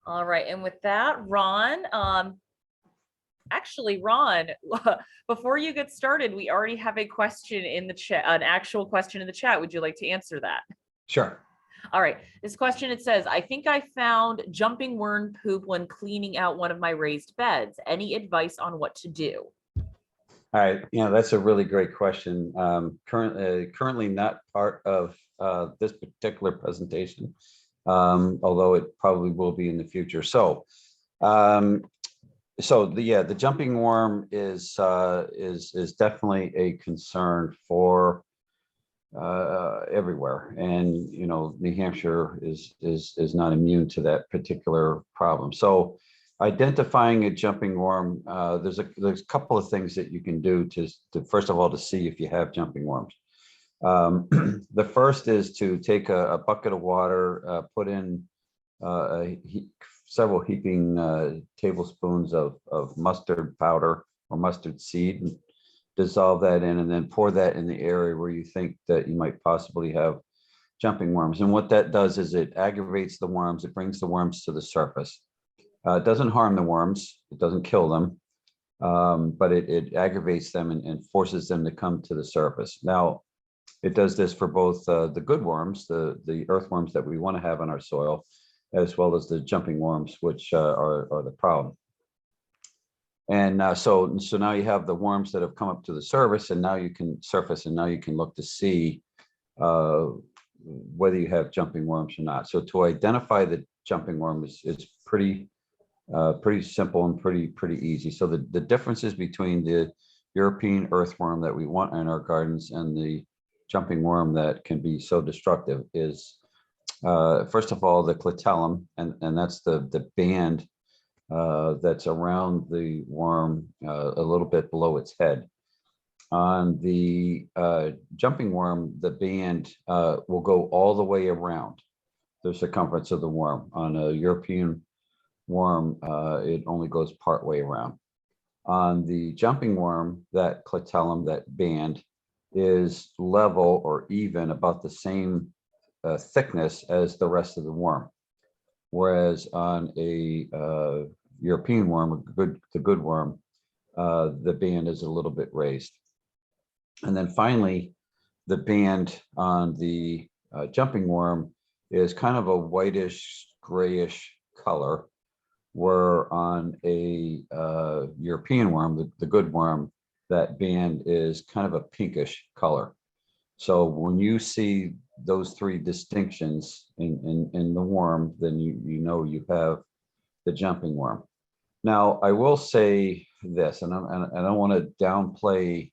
All right, and with that, Ron, actually, Ron, before you get started, we already have a question in the chat, an actual question in the chat. Would you like to answer that? Sure. All right, this question, it says, I think I found jumping worm poop when cleaning out one of my raised beds. Any advice on what to do? All right, that's a really great question. Currently not part of this particular presentation, although it probably will be in the future. So, the jumping worm is definitely a concern for everywhere, and New Hampshire is not immune to that particular problem. So identifying a jumping worm, there's a couple of things that you can do to first of all to see if you have jumping worms. The first is to take a bucket of water, put in several heaping tablespoons of mustard powder or mustard seed, and dissolve that in, and then pour that in the area where you think that you might possibly have jumping worms. And what that does is it aggravates the worms, it brings the worms to the surface. It doesn't harm the worms, it doesn't kill them, but it aggravates them and forces them to come to the surface. Now, it does this for both the good worms, the earthworms that we want to have in our soil, as well as the jumping worms, which are the problem. And so now you have the worms that have come up to the surface, and now you can look to see whether you have jumping worms or not. So to identify the jumping worm is pretty simple and pretty easy. So the differences between the European earthworm that we want in our gardens and the jumping worm that can be so destructive is first of all the clitellum, and that's the band that's around the worm, a little bit below its head. On the jumping worm, the band will go all the way around the circumference of the worm. On a European worm, it only goes part way around. On the jumping worm, that clitellum, that band, is level or even about the same thickness as the rest of the worm. Whereas on a European worm, the good worm, the band is a little bit raised. And then finally, the band on the jumping worm is kind of a whitish, grayish color, where on a European worm, the good worm, that band is kind of a pinkish color. So when you see those three distinctions in the worm, then you know you have the jumping worm. Now, I will say this, and I don't want to downplay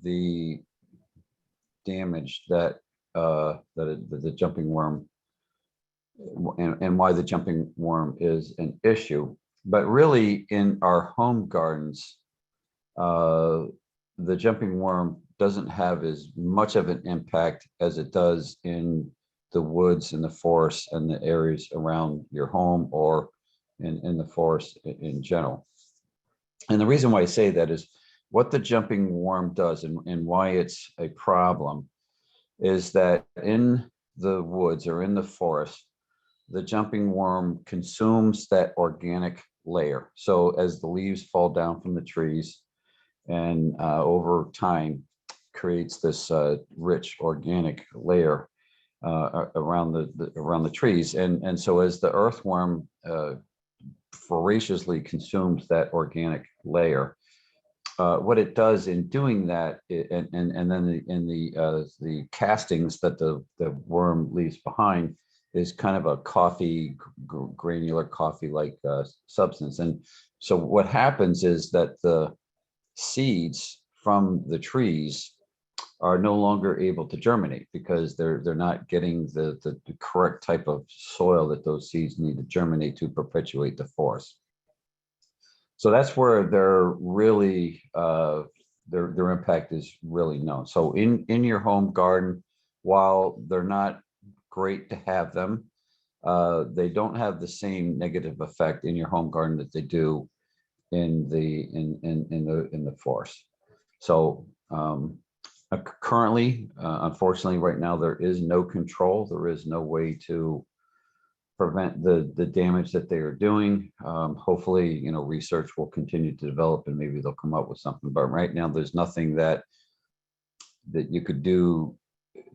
the damage that the jumping worm and why the jumping worm is an issue, but really in our home gardens, the jumping worm doesn't have as much of an impact as it does in the woods and the forests and the areas around your home or in the forest in general. And the reason why I say that is what the jumping worm does and why it's a problem is that in the woods or in the forest, the jumping worm consumes that organic layer. So as the leaves fall down from the trees and over time creates this rich organic layer around the trees. And so as the earthworm voraciously consumes that organic layer, what it does in doing that, and then in the castings that the worm leaves behind is kind of a granular coffee-like substance. And so what happens is that the seeds from the trees are no longer able to germinate because they're not getting the correct type of soil that those seeds need to germinate to perpetuate the forest. So that's where they're really their impact is really known. So in your home garden, while they're not great to have them, they don't have the same negative effect in your home garden that they do in the forest. So currently, unfortunately, right now there is no control. There is no way to prevent the damage that they are doing. Hopefully, you know, research will continue to develop and maybe they'll come up with something. But right now, there's nothing that you could do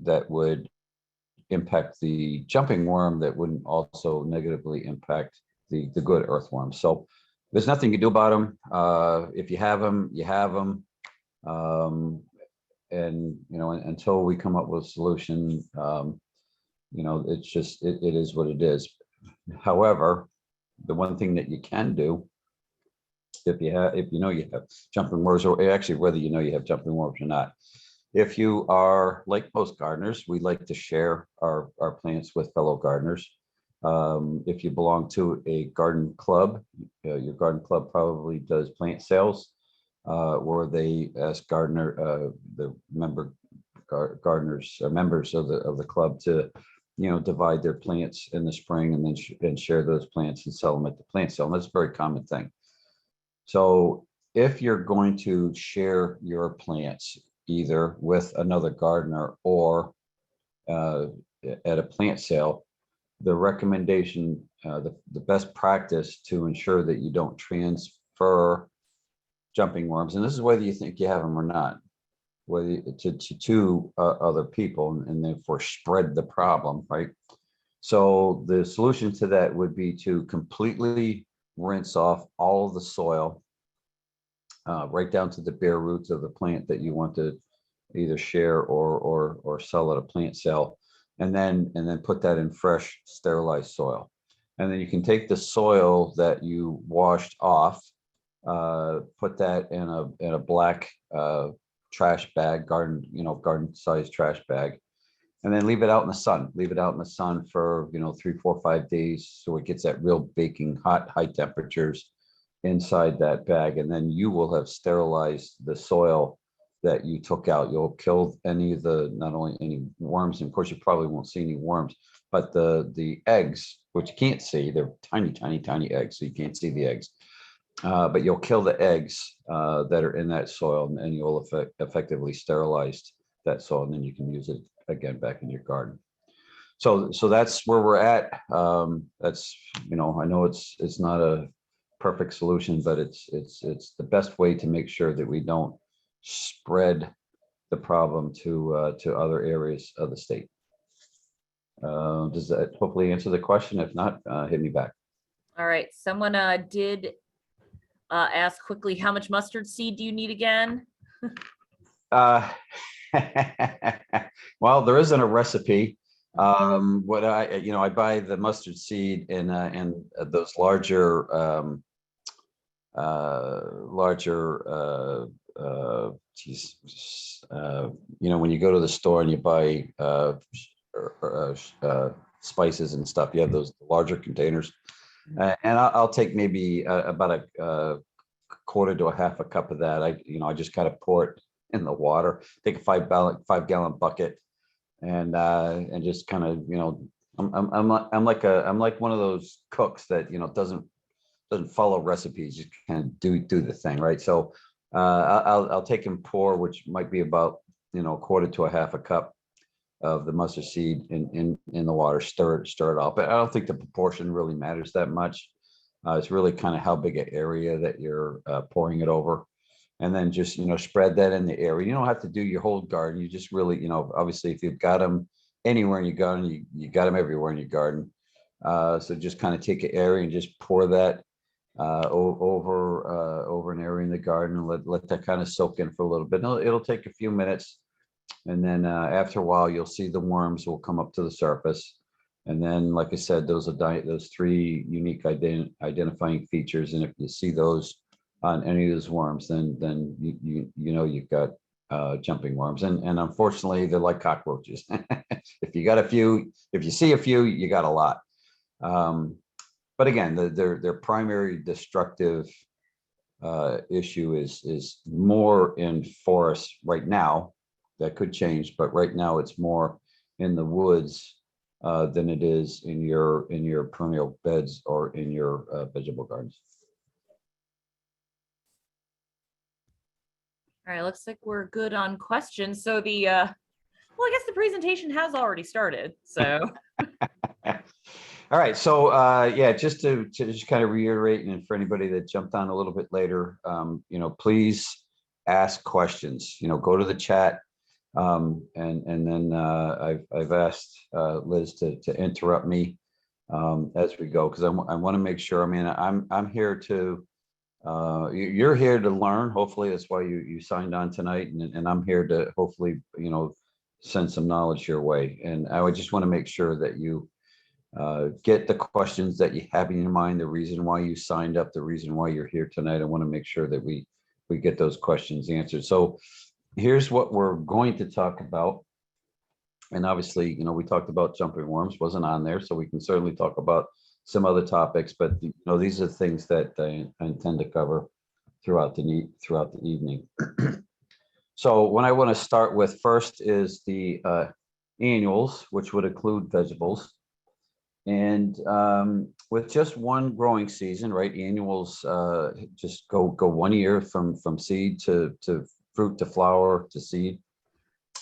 that would impact the jumping worm that wouldn't also negatively impact the good earthworm. So there's nothing you can do about them. If you have them, you have them. And, you know, until we come up with a solution, you know, it's just, it is what it is. However, the one thing that you can do, if you know you have jumping worms, or actually whether you know you have jumping worms or not, if you are like most gardeners, we like to share our plants with fellow gardeners. If you belong to a garden club, your garden club probably does plant sales, where they ask the gardeners or members of the club to, you know, divide their plants in the spring and then share those plants and sell them at the plant sale. And that's a very common thing. So if you're going to share your plants either with another gardener or at a plant sale, the recommendation, the best practice to ensure that you don't transfer jumping worms, and this is whether you think you have them or not, whether to other people and therefore spread the problem, right? So the solution to that would be to completely rinse off all of the soil, right down to the bare roots of the plant that you want to either share or sell at a plant sale, and then put that in fresh sterilized soil. And then you can take the soil that you washed off, put that in a black trash bag, garden sized trash bag, and then leave it out in the sun. Leave it out in the sun for 3, 4, 5 days, so it gets that real baking hot, high temperatures inside that bag. And then you will have sterilized the soil that you took out. You'll kill not only any worms, and of course you probably won't see any worms, but the eggs, which you can't see, they're tiny, tiny, tiny eggs, so you can't see the eggs. But you'll kill the eggs that are in that soil, and you'll effectively sterilize that soil, and then you can use it again back in your garden. So that's where we're at. That's, I know it's not a perfect solution, but it's the best way to make sure that we don't spread the problem to other areas of the state. Does that hopefully answer the question? If not, hit me back. All right. Someone did ask quickly, how much mustard seed do you need again? Well, there isn't a recipe. What I buy the mustard seed in those larger when you go to the store and you buy spices and stuff, you have those larger containers, and I'll take maybe about a quarter to a half a cup of that. I just kind of pour it in the water, take a 5-gallon bucket, and just kind of, I'm like one of those cooks that doesn't follow recipes, just kind of do the thing, right? So I'll take and pour, which might be about a quarter to a half a cup of the mustard seed in the water, stir it off. But I don't think the proportion really matters that much. It's really kind of how big an area that you're pouring it over, and then just spread that in the area. You don't have to do your whole garden. You just really, obviously, if you've got them anywhere in your garden, you got them everywhere in your garden. So just kind of take an area and just pour that over an area in the garden, and let that kind of soak in for a little bit. It'll take a few minutes, and then after a while, you'll see the worms will come up to the surface. And then, like I said, those 3 unique identifying features, and if you see those on any of those worms, then you've got jumping worms, and unfortunately they're like cockroaches. If you see a few, you got a lot. But again, their primary destructive issue is more in forests right now. That could change, but right now it's more in the woods than it is in your perennial beds or in your vegetable gardens. All right, looks like we're good on questions. So I guess the presentation has already started. So All right, so yeah, just to just kind of reiterate, and for anybody that jumped on a little bit later, please ask questions. Go to the chat, and then I've asked Liz to interrupt me as we go, because I want to make sure. I mean, I'm here to you're here to learn. Hopefully, that's why you signed on tonight, and I'm here to hopefully send some knowledge your way. And I would just want to make sure that you get the questions that you have in your mind, the reason why you signed up, the reason why you're here tonight. I want to make sure that we get those questions answered. So here's what we're going to talk about. And obviously, we talked about jumping worms, wasn't on there, so we can certainly talk about some other topics, but these are things that I intend to cover throughout the evening. So what I want to start with first is the annuals, which would include vegetables. And with just one growing season, right? Annuals just go 1 year from seed to fruit to flower to seed.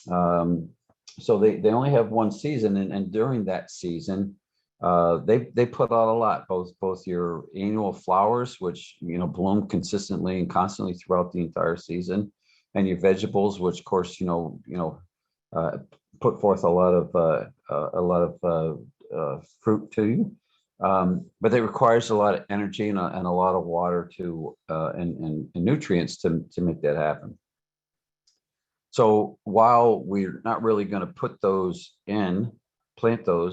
So they only have one season, and during that season, they put out a lot. Both your annual flowers, which bloom consistently and constantly throughout the entire season, and your vegetables, which of course put forth a lot of fruit to you, but it requires a lot of energy and a lot of water to and nutrients to make that happen. So while we're not really going to plant those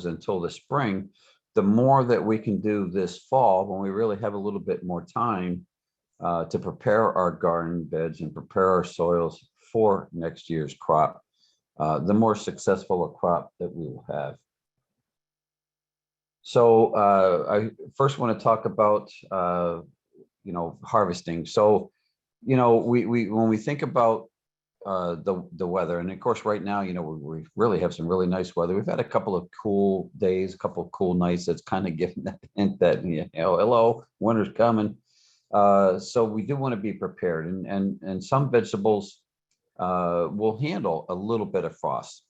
until the spring, the more that we can do this fall, when we really have a little bit more time to prepare our garden beds and prepare our soils for next year's crop, the more successful a crop that we will have. So I first want to talk about harvesting. So we when we think about the weather, and of course right now we really have some really nice weather. We've had a couple of cool days, a couple of cool nights that's kind of giving that hint that hello, winter's coming. So we do want to be prepared, and some vegetables will handle a little bit of frost,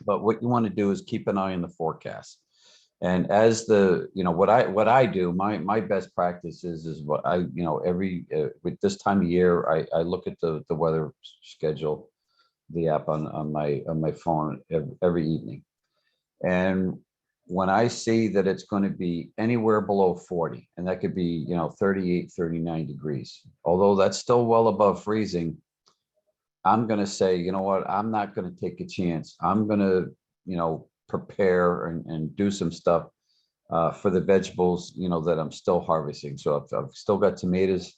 but what you want to do is keep an eye on the forecast. And as what I do, my best practice is what I every with this time of year, I look at the weather schedule, the app on my phone every evening, and when I see that it's going to be anywhere below 40, and that could be 38, 39 degrees, although that's still well above freezing, I'm going to say, you know what, I'm not going to take a chance. I'm going to prepare and do some stuff for the vegetables that I'm still harvesting. So I've still got tomatoes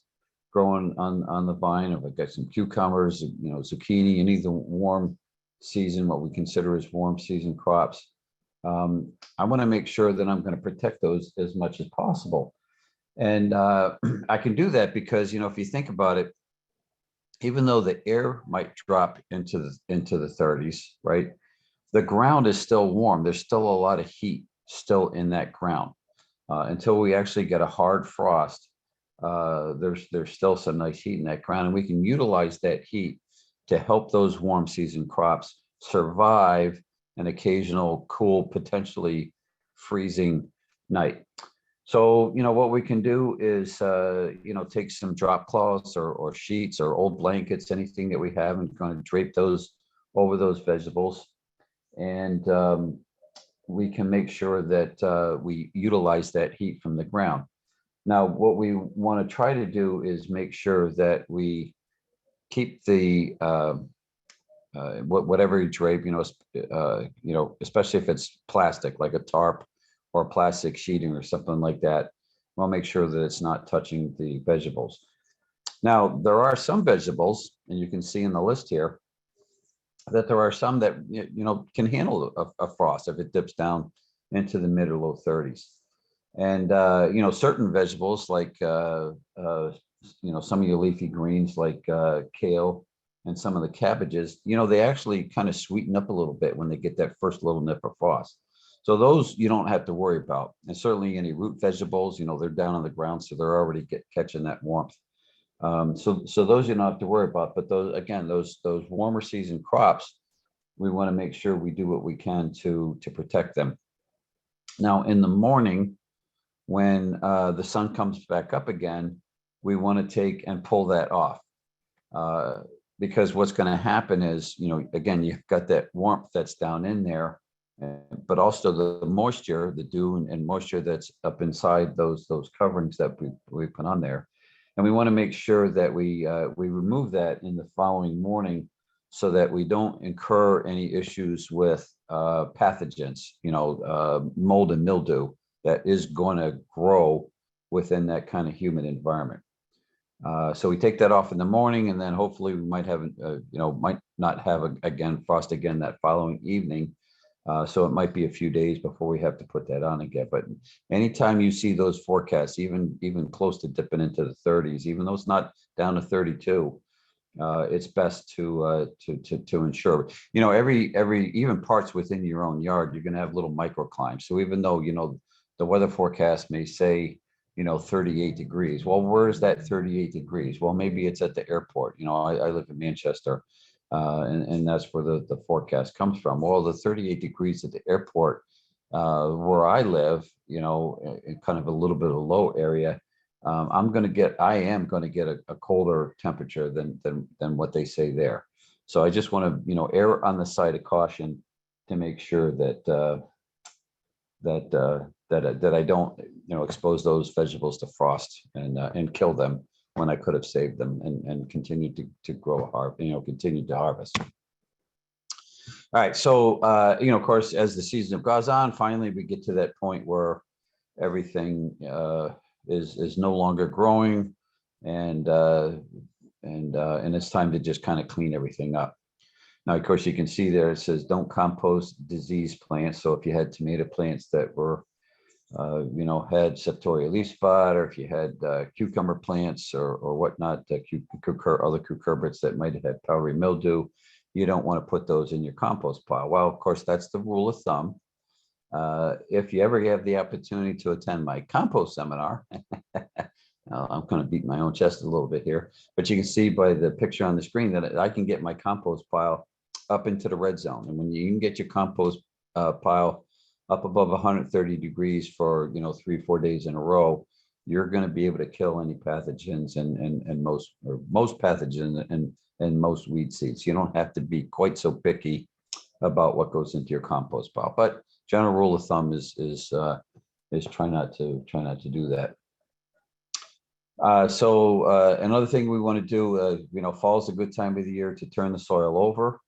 growing on the vine. I've got some cucumbers, zucchini, any of the warm season, what we consider as warm season crops. I want to make sure that I'm going to protect those as much as possible. And I can do that because if you think about it, even though the air might drop into the 30s, right? The ground is still warm. There's still a lot of heat still in that ground until we actually get a hard frost. There's still some nice heat in that ground, and we can utilize that heat to help those warm season crops survive an occasional cool, potentially freezing night. So what we can do is take some drop cloths or sheets or old blankets, anything that we have, and kind of drape those over those vegetables. And we can make sure that we utilize that heat from the ground. Now, what we want to try to do is make sure that we keep the whatever you drape, especially if it's plastic, like a tarp or plastic sheeting or something like that. We'll make sure that it's not touching the vegetables. Now, there are some vegetables, and you can see in the list here, that there are some that can handle a frost if it dips down into the mid or low 30s. And certain vegetables like some of your leafy greens like kale and some of the cabbages, they actually kind of sweeten up a little bit when they get that first little nip of frost. So those you don't have to worry about. And certainly any root vegetables, they're down on the ground, so they're already catching that warmth. So those you don't have to worry about, but those warmer season crops, we want to make sure we do what we can to protect them. Now, in the morning, when the sun comes back up again, we want to take and pull that off. Because what's going to happen is, again, you've got that warmth that's down in there, but also the moisture, the dew and moisture that's up inside those coverings that we put on there. And we want to make sure that we remove that in the following morning so that we don't incur any issues with pathogens, mold and mildew that is going to grow within that kind of humid environment. So we take that off in the morning, and then hopefully we might have, might not have frost again that following evening. So it might be a few days before we have to put that on again. But anytime you see those forecasts, even close to dipping into the 30s, even though it's not down to 32, it's best to ensure. Every even parts within your own yard, you're going to have little microclimates. So even though the weather forecast may say 38 degrees. Well, where's that 38 degrees? Well, maybe it's at the airport. I live in Manchester, and that's where the forecast comes from. Well, the 38 degrees at the airport, where I live, in kind of a little bit of a low area, I am going to get a colder temperature than what they say there. So I just want to, err on the side of caution to make sure that that I don't, expose those vegetables to frost and kill them when I could have saved them and continue to grow, continue to harvest. All right, so of course, as the season goes on, finally we get to that point where everything is no longer growing, and it's time to just kind of clean everything up. Now, of course, you can see there it says don't compost diseased plants. So if you had tomato plants that were, had septoria leaf spot, or if you had cucumber plants or whatnot, other cucurbits that might have had powdery mildew, you don't want to put those in your compost pile. Well, of course, that's the rule of thumb. If you ever have the opportunity to attend my compost seminar, I'm going to beat my own chest a little bit here, but you can see by the picture on the screen that I can get my compost pile up into the red zone. And when you can get your compost pile up above 130 degrees for 3-4 days in a row, you're going to be able to kill any pathogens and most pathogens and most weed seeds. You don't have to be quite so picky about what goes into your compost pile. But general rule of thumb is try not to do that. So another thing we want to do, fall is a good time of the year to turn the soil over.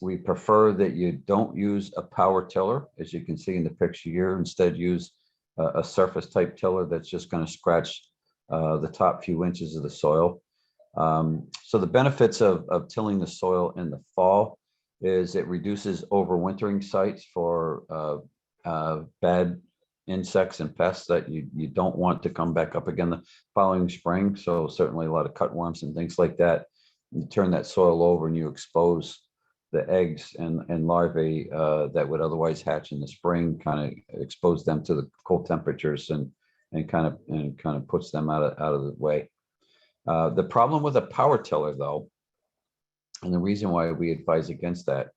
We prefer that you don't use a power tiller, as you can see in the picture here. Instead, use a surface type tiller that's just going to scratch the top few inches of the soil. So the benefits of tilling the soil in the fall is it reduces overwintering sites for bad insects and pests that you don't want to come back up again the following spring. So certainly a lot of cutworms and things like that. You turn that soil over and you expose the eggs and larvae that would otherwise hatch in the spring, kind of expose them to the cold temperatures and kind of puts them out of the way. The problem with a power tiller, though, and the reason why we advise against that,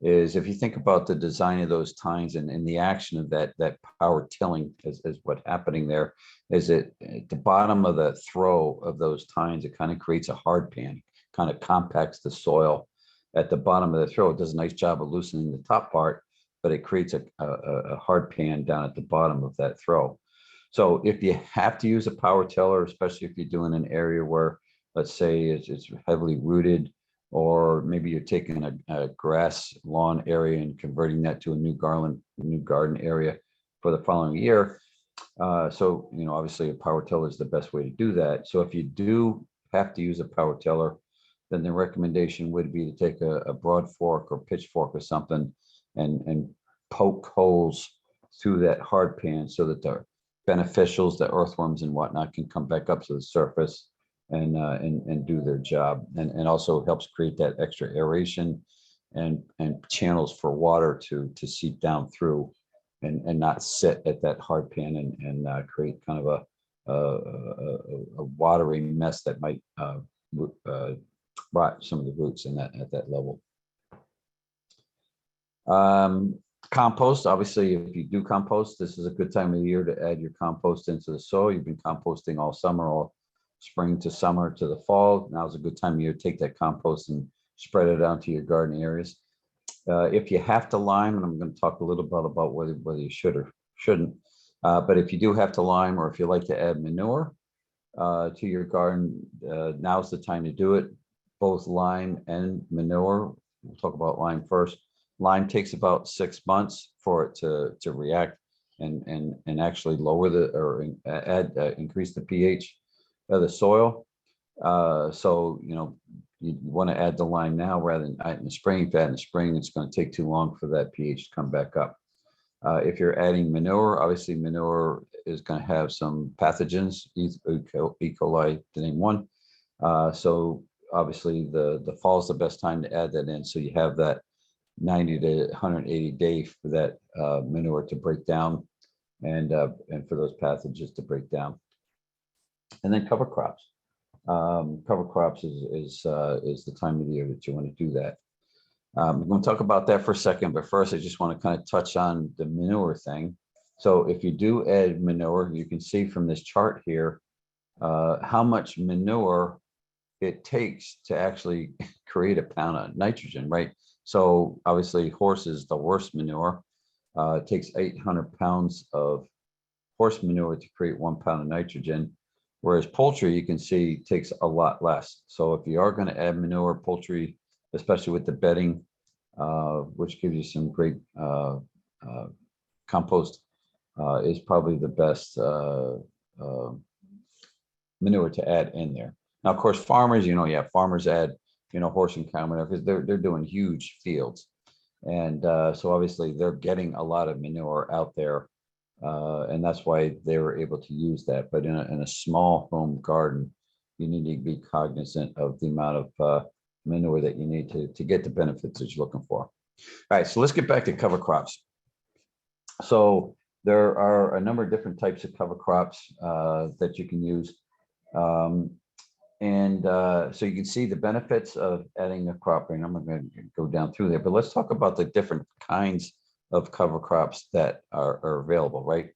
is if you think about the design of those tines and the action of that power tilling is what's happening there, is it at the bottom of the throw of those tines, it kind of creates a hard pan, kind of compacts the soil at the bottom of the throw. It does a nice job of loosening the top part, but it creates a hard pan down at the bottom of that throw. So if you have to use a power tiller, especially if you're doing an area where, let's say it's heavily rooted, or maybe you're taking a grass lawn area and converting that to a new garden area for the following year. So, obviously a power tiller is the best way to do that. So if you do have to use a power tiller, then the recommendation would be to take a broad fork or pitchfork or something and poke holes through that hard pan so that the beneficials, the earthworms and whatnot, can come back up to the surface and do their job, and also helps create that extra aeration and channels for water to seep down through and not sit at that hard pan and create kind of a watery mess that might rot some of the roots at that level. Compost, obviously, if you do compost, this is a good time of year to add your compost into the soil. You've been composting all summer, all spring to summer to the fall. Now's a good time of year to take that compost and spread it out to your garden areas. If you have to lime, and I'm going to talk a little bit about whether you should or shouldn't, but if you do have to lime, or if you like to add manure to your garden, now's the time to do it. Both lime and manure. We'll talk about lime first. Lime takes about 6 months for it to react and actually lower increase the pH of the soil. So you want to add the lime now rather than in the spring. If you add in the spring, it's going to take too long for that pH to come back up. If you're adding manure, obviously manure is going to have some pathogens, E. coli to name one. So obviously the fall is the best time to add that in. So you have that 90 to 180 days for that manure to break down and for those pathogens to break down. And then cover crops. Cover crops is the time of the year that you want to do that. I'm going to talk about that for a second, but first I just want to kind of touch on the manure thing. So if you do add manure, you can see from this chart here how much manure it takes to actually create a pound of nitrogen, right? So obviously horse is the worst manure. It takes 800 pounds of horse manure to create 1 pound of nitrogen. Whereas poultry, you can see, takes a lot less. So if you are going to add manure, poultry, especially with the bedding, which gives you some great compost, is probably the best manure to add in there. Now, of course, farmers, farmers add, horse and cow manure because they're doing huge fields. And so obviously they're getting a lot of manure out there. And that's why they were able to use that. But in a small home garden, you need to be cognizant of the amount of manure that you need to get the benefits that you're looking for. All right, so let's get back to cover crops. So there are a number of different types of cover crops that you can use. So you can see the benefits of adding a crop, and I'm going to go down through there, but let's talk about the different kinds of cover crops that are available, right?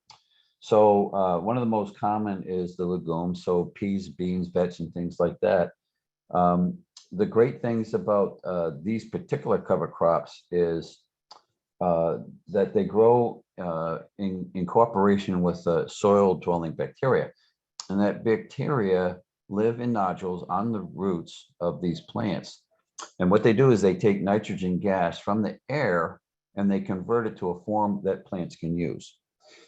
So one of the most common is the legumes, so peas, beans, veg, and things like that. The great things about these particular cover crops is that they grow in cooperation with soil-dwelling bacteria, and that bacteria live in nodules on the roots of these plants. And what they do is they take nitrogen gas from the air and they convert it to a form that plants can use.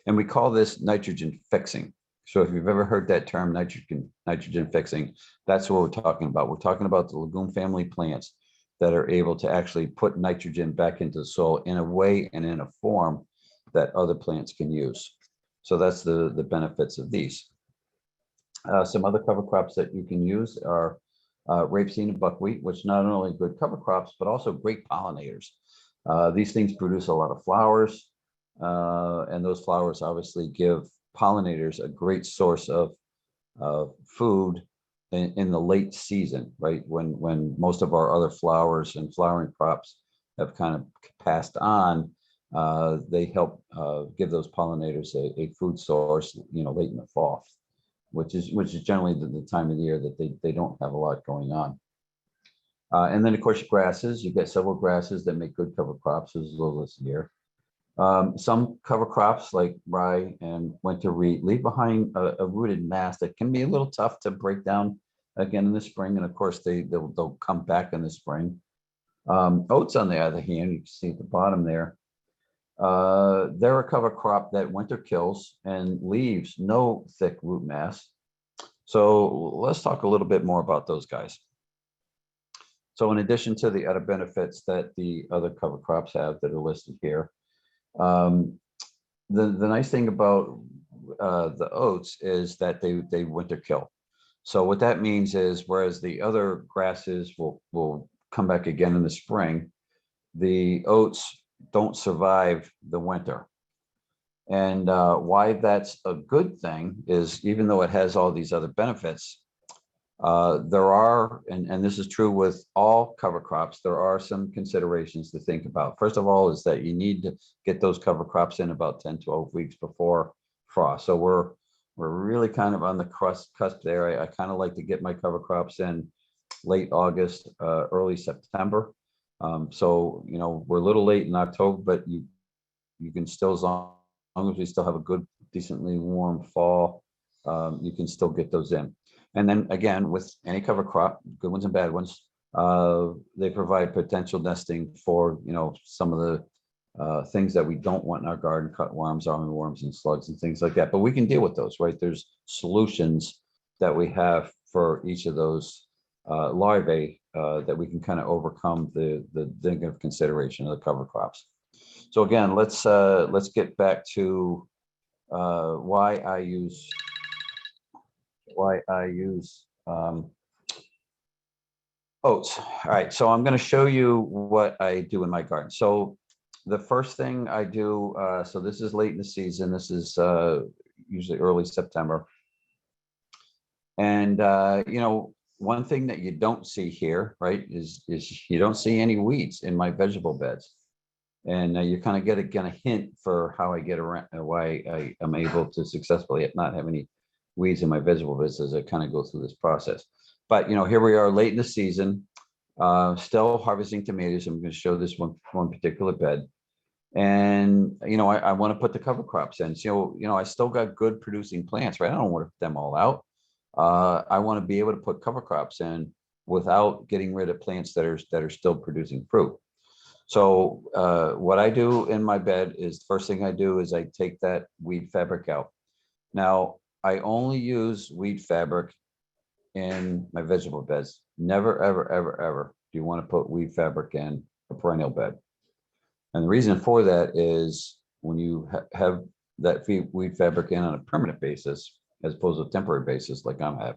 And we call this nitrogen fixing. So if you've ever heard that term, nitrogen fixing, that's what we're talking about. We're talking about the legume family plants that are able to actually put nitrogen back into the soil in a way and in a form that other plants can use. So that's the benefits of these. Some other cover crops that you can use are rapeseed and buckwheat, which not only good cover crops, but also great pollinators. These things produce a lot of flowers, and those flowers obviously give pollinators a great source of food in the late season, right? When most of our other flowers and flowering crops have kind of passed on, they help give those pollinators a food source, late in the fall, which is generally the time of the year that they don't have a lot going on. And then of course grasses, you get several grasses that make good cover crops as well this year. Some cover crops like rye and winter wheat leave behind a rooted mass that can be a little tough to break down again in the spring. And of course they'll come back in the spring. Oats, on the other hand, you can see at the bottom there, they're a cover crop that winter kills and leaves no thick root mass. So let's talk a little bit more about those guys. So in addition to the other benefits that the other cover crops have that are listed here, the nice thing about the oats is that they winter kill. So what that means is, whereas the other grasses will come back again in the spring, the oats don't survive the winter. And why that's a good thing is, even though it has all these other benefits, There are, and this is true with all cover crops, there are some considerations to think about. First of all, is that you need to get those cover crops in about 10, 12 weeks before frost. So we're really kind of on the cusp there. I kind of like to get my cover crops in late August, early September. So, you know, we're a little late in October, but you can still, as long as we still have a good, decently warm fall, you can still get those in. And then again, with any cover crop, good ones and bad ones, they provide potential nesting for, you know, some of the things that we don't want in our garden: cutworms, armyworms, and slugs and things like that. But we can deal with those, right? There's solutions that we have for each of those larvae that we can kind of overcome the negative consideration of the cover crops. So again, let's get back to why I use oats. All right, so I'm going to show you what I do in my garden. So the first thing I do, so this is late in the season. This is usually early September. And you know, one thing that you don't see here, right, is you don't see any weeds in my vegetable beds. And you kind of get a hint for how I get around, why I am able to successfully not have any weeds in my vegetable beds as I kind of go through this process. But, you know, here we are late in the season, still harvesting tomatoes. I'm going to show this one particular bed. And, you know, I want to put the cover crops in. So, you know, I still got good producing plants, right? I don't want to put them all out. I want to be able to put cover crops in without getting rid of plants that are still producing fruit. So what I do in my bed is, the first thing I do is I take that weed fabric out. Now, I only use weed fabric in my vegetable beds. Never, ever, ever, ever do you want to put weed fabric in a perennial bed. And the reason for that is when you have that weed fabric in on a permanent basis, as opposed to a temporary basis like I'm having,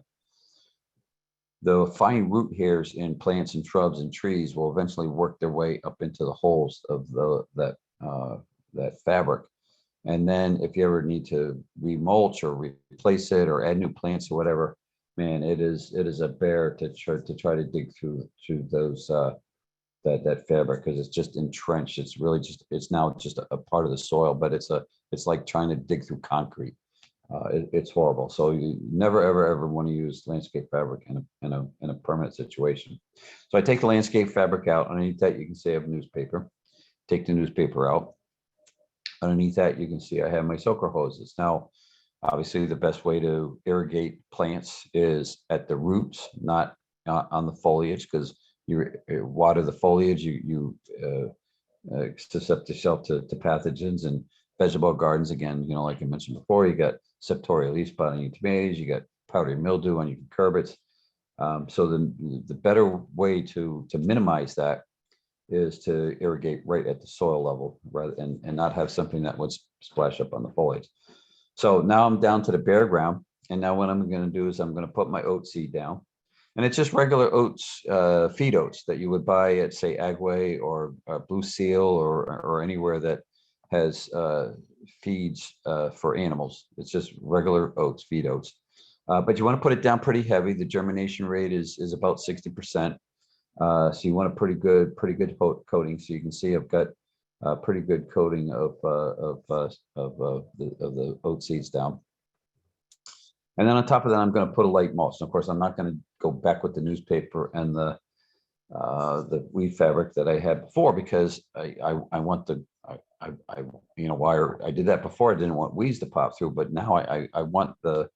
the fine root hairs in plants and shrubs and trees will eventually work their way up into the holes of that fabric. And then if you ever need to remulch or replace it or add new plants or whatever, man, it is a bear to try to dig through those that fabric, because it's just entrenched. It's really it's now just a part of the soil, but it's like trying to dig through concrete. It's horrible. So you never, ever, ever want to use landscape fabric in a permanent situation. So I take the landscape fabric out. Underneath that, you can see I have newspaper. Take the newspaper out. Underneath that, you can see I have my soaker hoses. Now, obviously, the best way to irrigate plants is at the roots, not on the foliage, because you water the foliage, you suscept yourself to pathogens. And vegetable gardens, again, you know, like I mentioned before, you got septoria leaf spot on your tomatoes, you got powdery mildew on your cucurbits. So the better way to minimize that is to irrigate right at the soil level, rather and not have something that would splash up on the foliage. So now I'm down to the bare ground, and now what I'm going to do is I'm going to put my oat seed down, and it's just regular oats, feed oats that you would buy at, say, Agway or Blue Seal or anywhere that has feeds for animals. It's just regular oats, feed oats. But you want to put it down pretty heavy. The germination rate is about 60%. So you want a pretty good coating. So you can see I've got a pretty good coating of the oat seeds down. And then on top of that, I'm going to put a light mulch. And of course, I'm not going to go back with the newspaper and the weed fabric that I had before, because I want you know, why I did that before. I didn't want weeds to pop through, but now I want the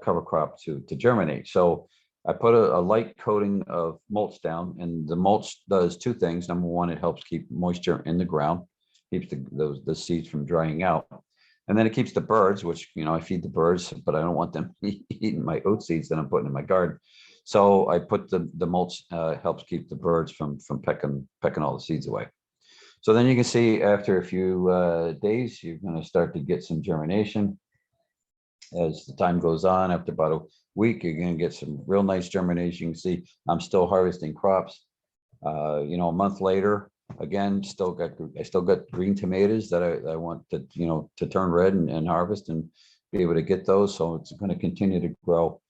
cover crop to germinate. So I put a light coating of mulch down, and the mulch does two things. Number one, it helps keep moisture in the ground, keeps the seeds from drying out. And then it keeps the birds, which, you know, I feed the birds, but I don't want them eating my oat seeds that I'm putting in my garden. So I put the mulch helps keep the birds from pecking all the seeds away. So then you can see after a few days, you're going to start to get some germination. As the time goes on, after about a week, you're going to get some real nice germination. You can see I'm still harvesting crops. You know, a month later, again, I still got green tomatoes that I want to, you know, to turn red and harvest and be able to get those. So it's going to continue to grow.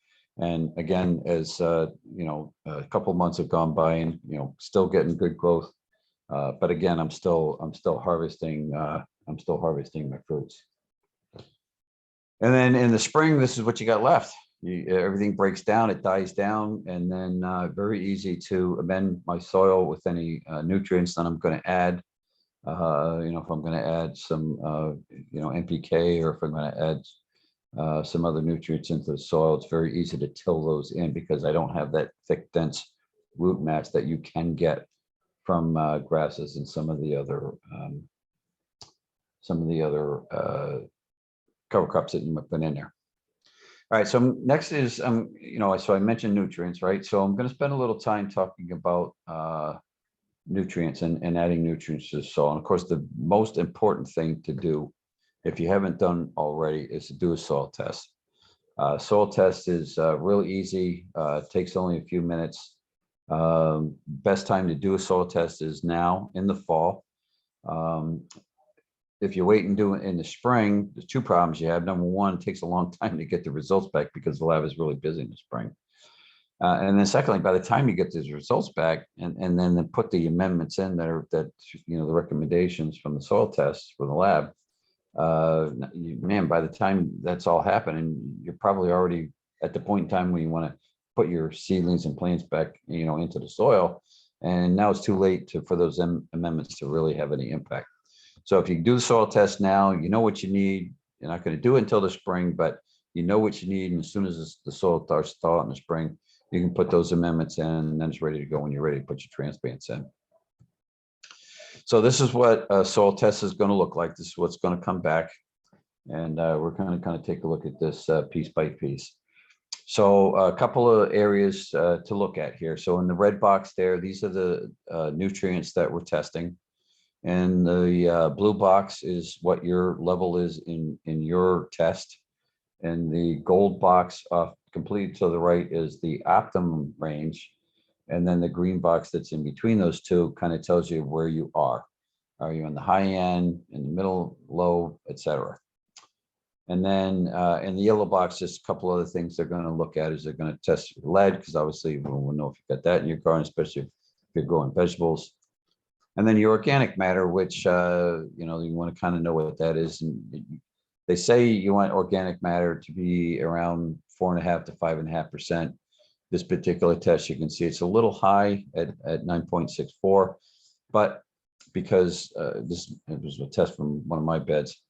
And again, as you know, a couple months have gone by, and you know, still getting good growth. But again, I'm still harvesting. I'm still harvesting my fruits. And then in the spring, this is what you got left. Everything breaks down, it dies down, and then very easy to amend my soil with any nutrients that I'm going to add. You know, if I'm going to add some, you know, NPK, or if I'm going to add some other nutrients into the soil, it's very easy to till those in because I don't have that thick, dense root mass that you can get from grasses and some of the other cover crops that you might put in there. All right, so next is, you know, so I mentioned nutrients, right? So I'm going to spend a little time talking about nutrients and adding nutrients to the soil. And of course, the most important thing to do, if you haven't done already, is to do a soil test. Soil test is really easy. Takes only a few minutes. Best time to do a soil test is now in the fall. If you wait and do it in the spring, there's two problems you have. Number one, it takes a long time to get the results back because the lab is really busy in the spring. And then secondly, by the time you get these results back and then put the amendments in that you know, the recommendations from the soil tests for the lab, man, by the time that's all happening, you're probably already at the point in time when you want to put your seedlings and plants back, you know, into the soil. And now it's too late for those amendments to really have any impact. So if you do the soil test now, you know what you need. You're not going to do it until the spring, but you know what you need. And as soon as the soil starts to thaw in the spring, you can put those amendments in, and then it's ready to go when you're ready to put your transplants in. So this is what a soil test is going to look like. This is what's going to come back. And we're going to kind of take a look at this piece by piece. So a couple of areas to look at here. So in the red box there, these are the nutrients that we're testing. And the blue box is what your level is in your test. And the gold box completely to the right is the optimum range. And then the green box that's in between those two kind of tells you where you are. Are you in the high end, in the middle, low, etc. And then in the yellow box, just a couple other things they're going to look at is they're going to test lead, because obviously we'll know if you've got that in your garden, especially if you're growing vegetables. And then your organic matter, which, you know, you want to kind of know what that is. And they say you want organic matter to be around 4.5 to 5.5%. This particular test, you can see it's a little high at 9.64, but because it was a test from one of my beds,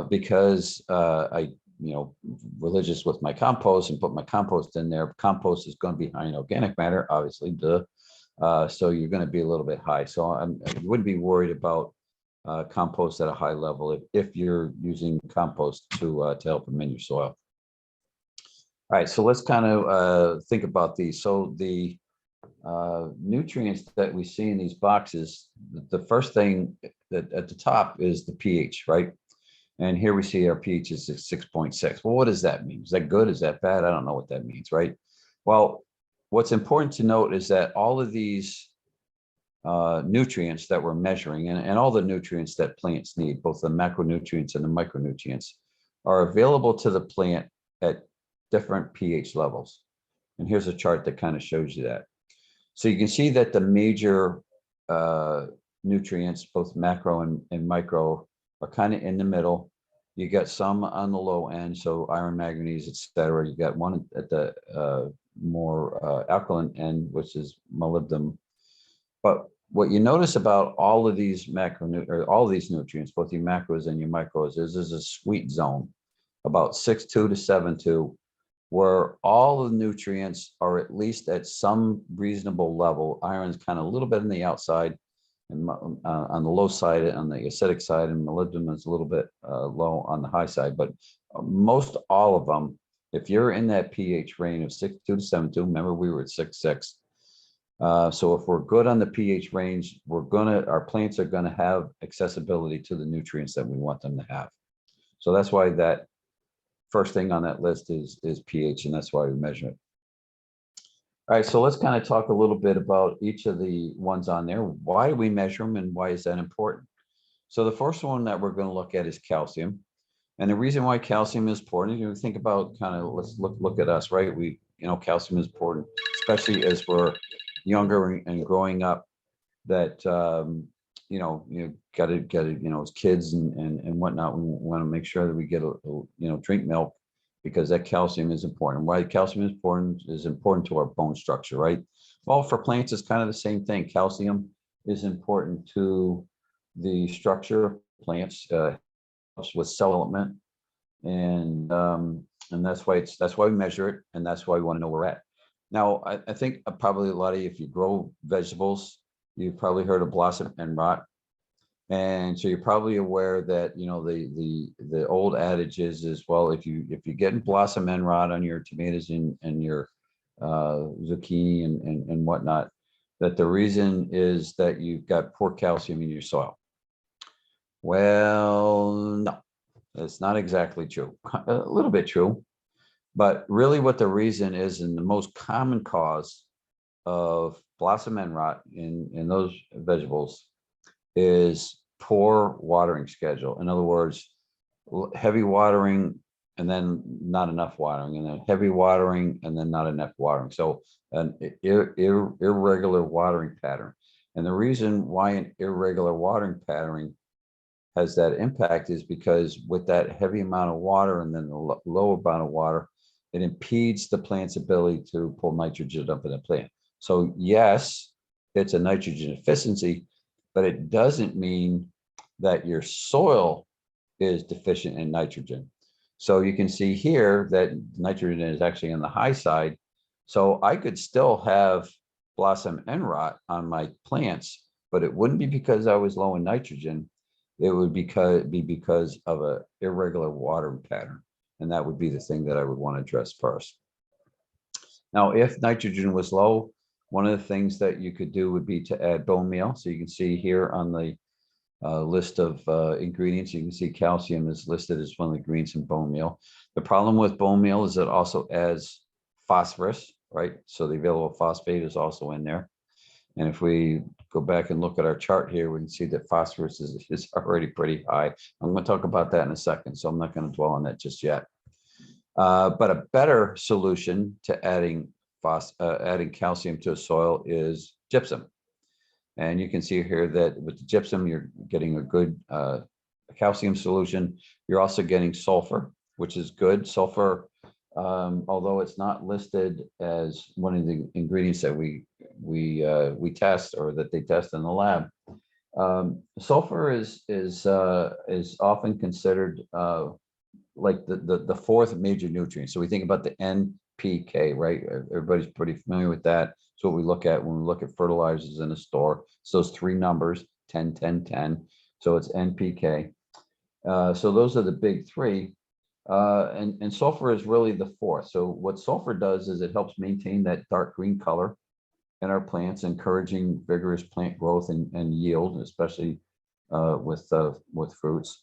because I, you know, religious with my compost and put my compost in there. Compost is going to be high in organic matter, obviously, so you're going to be a little bit high. So you wouldn't be worried about compost at a high level if you're using compost to help amend your soil. All right, so let's kind of think about these. So the nutrients that we see in these boxes, the first thing that at the top is the pH, right? And here we see our pH is 6.6. Well, what does that mean? Is that good? Is that bad? I don't know what that means, right? Well, what's important to note is that all of these nutrients that we're measuring and all the nutrients that plants need, both the macronutrients and the micronutrients, are available to the plant at different pH levels. And here's a chart that kind of shows you that. So you can see that the major nutrients, both macro and micro, are kind of in the middle. You got some on the low end, so iron, manganese, etc. You got one at the more alkaline end, which is molybdenum. But what you notice about all of these all of these nutrients, both your macros and your micros, is there's a sweet zone about 6.2 to 7.2, where all the nutrients are at least at some reasonable level. Iron's kind of a little bit on the outside and on the low side, on the acidic side, and molybdenum is a little bit low on the high side. But most all of them, if you're in that pH range of 6.2 to 7.2, remember we were at 6.6. So if we're good on the pH range, our plants are gonna have accessibility to the nutrients that we want them to have. So that's why that first thing on that list is pH, and that's why we measure it. All right, so let's kind of talk a little bit about each of the ones on there. Why do we measure them and why is that important? So the first one that we're going to look at is calcium. And the reason why calcium is important, you know, think about kind of, let's look at us, right? We, you know, calcium is important, especially as we're younger and growing up, that, you gotta, you know, as kids and whatnot, we want to make sure that we get you know, drink milk, because that calcium is important. Why calcium is important to our bone structure, right? Well, for plants, it's kind of the same thing. Calcium is important to the structure of plants, helps with cell development, and that's why we measure it, and that's why we want to know where we're at. Now, I think probably a lot of you, if you grow vegetables, you've probably heard of blossom end rot. And so you're probably aware that, you know, the old adage is, well, if you're getting blossom end rot on your tomatoes and your zucchini and whatnot, that the reason is that you've got poor calcium in your soil. Well, no, that's not exactly true. A little bit true, but really what the reason is, and the most common cause of blossom end rot in those vegetables, is poor watering schedule. In other words, heavy watering and then not enough watering, and then heavy watering and then not enough watering. So an irregular watering pattern. And the reason why an irregular watering pattern has that impact is because with that heavy amount of water and then the low amount of water, it impedes the plant's ability to pull nitrogen up in the plant. So yes, it's a nitrogen deficiency, but it doesn't mean that your soil is deficient in nitrogen. So you can see here that nitrogen is actually on the high side. So I could still have blossom end rot on my plants, but it wouldn't be because I was low in nitrogen. It would be because of an irregular watering pattern. And that would be the thing that I would want to address first. Now, if nitrogen was low, one of the things that you could do would be to add bone meal. So you can see here on the list of ingredients, you can see calcium is listed as one of the ingredients in bone meal. The problem with bone meal is it also adds phosphorus, right? So the available phosphate is also in there. And if we go back and look at our chart here, we can see that phosphorus is already pretty high. I'm going to talk about that in a second, so I'm not going to dwell on that just yet. But a better solution to adding calcium to a soil is gypsum. And you can see here that with the gypsum, you're getting a good calcium solution. You're also getting sulfur, which is good. Sulfur, although it's not listed as one of the ingredients that we test, or that they test in the lab. Sulfur is often considered like the fourth major nutrient. So we think about the NPK, right? Everybody's pretty familiar with that. So what we look at when we look at fertilizers in a store, it's those three numbers, 10, 10, 10. So it's NPK. So those are the big three. And sulfur is really the fourth. So what sulfur does is it helps maintain that dark green color in our plants, encouraging vigorous plant growth and yield, especially with fruits.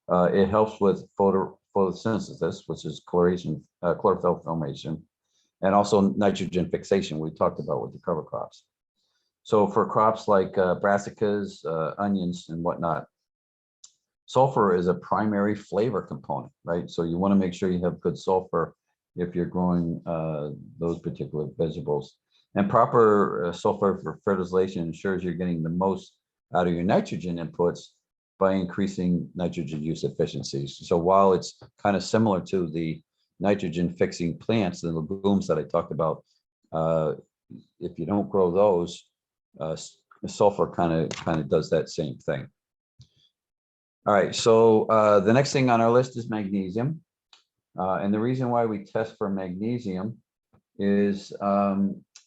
It helps with photosynthesis, which is chlorophyll formation, and also nitrogen fixation we talked about with the cover crops. So for crops like brassicas, onions, and whatnot, sulfur is a primary flavor component, right? So you want to make sure you have good sulfur if you're growing those particular vegetables. And proper sulfur for fertilization ensures you're getting the most out of your nitrogen inputs by increasing nitrogen use efficiencies. So while it's kind of similar to the nitrogen fixing plants, the legumes that I talked about, if you don't grow those, sulfur kind of does that same thing. All right, so the next thing on our list is magnesium. And the reason why we test for magnesium is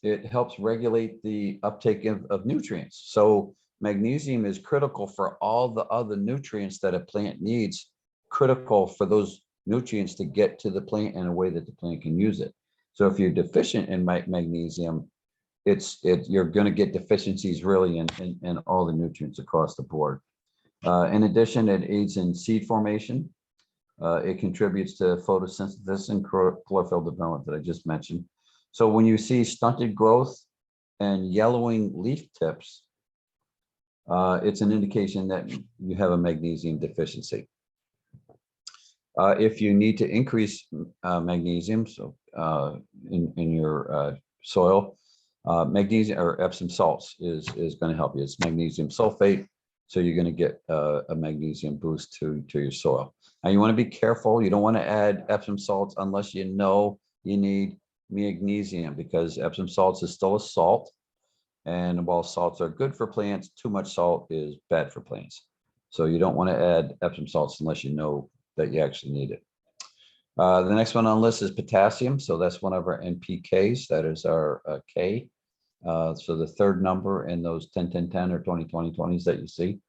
it helps regulate the uptake of nutrients. So magnesium is critical for all the other nutrients that a plant needs, critical for those nutrients to get to the plant in a way that the plant can use it. So if you're deficient in magnesium, you're going to get deficiencies really in all the nutrients across the board. In addition, it aids in seed formation. It contributes to photosynthesis and chlorophyll development that I just mentioned. So when you see stunted growth and yellowing leaf tips, it's an indication that you have a magnesium deficiency. If you need to increase magnesium, so in your soil, magnesium or Epsom salts is going to help you. It's magnesium sulfate, so you're going to get a magnesium boost to your soil. Now you want to be careful. You don't want to add Epsom salts unless you know you need magnesium, because Epsom salts is still a salt. And while salts are good for plants, too much salt is bad for plants. So you don't want to add Epsom salts unless you know that you actually need it. The next one on the list is potassium. So that's one of our NPKs. That is our K. So the third number in those 10, 10, 10 or 20, 20, 20s that you see.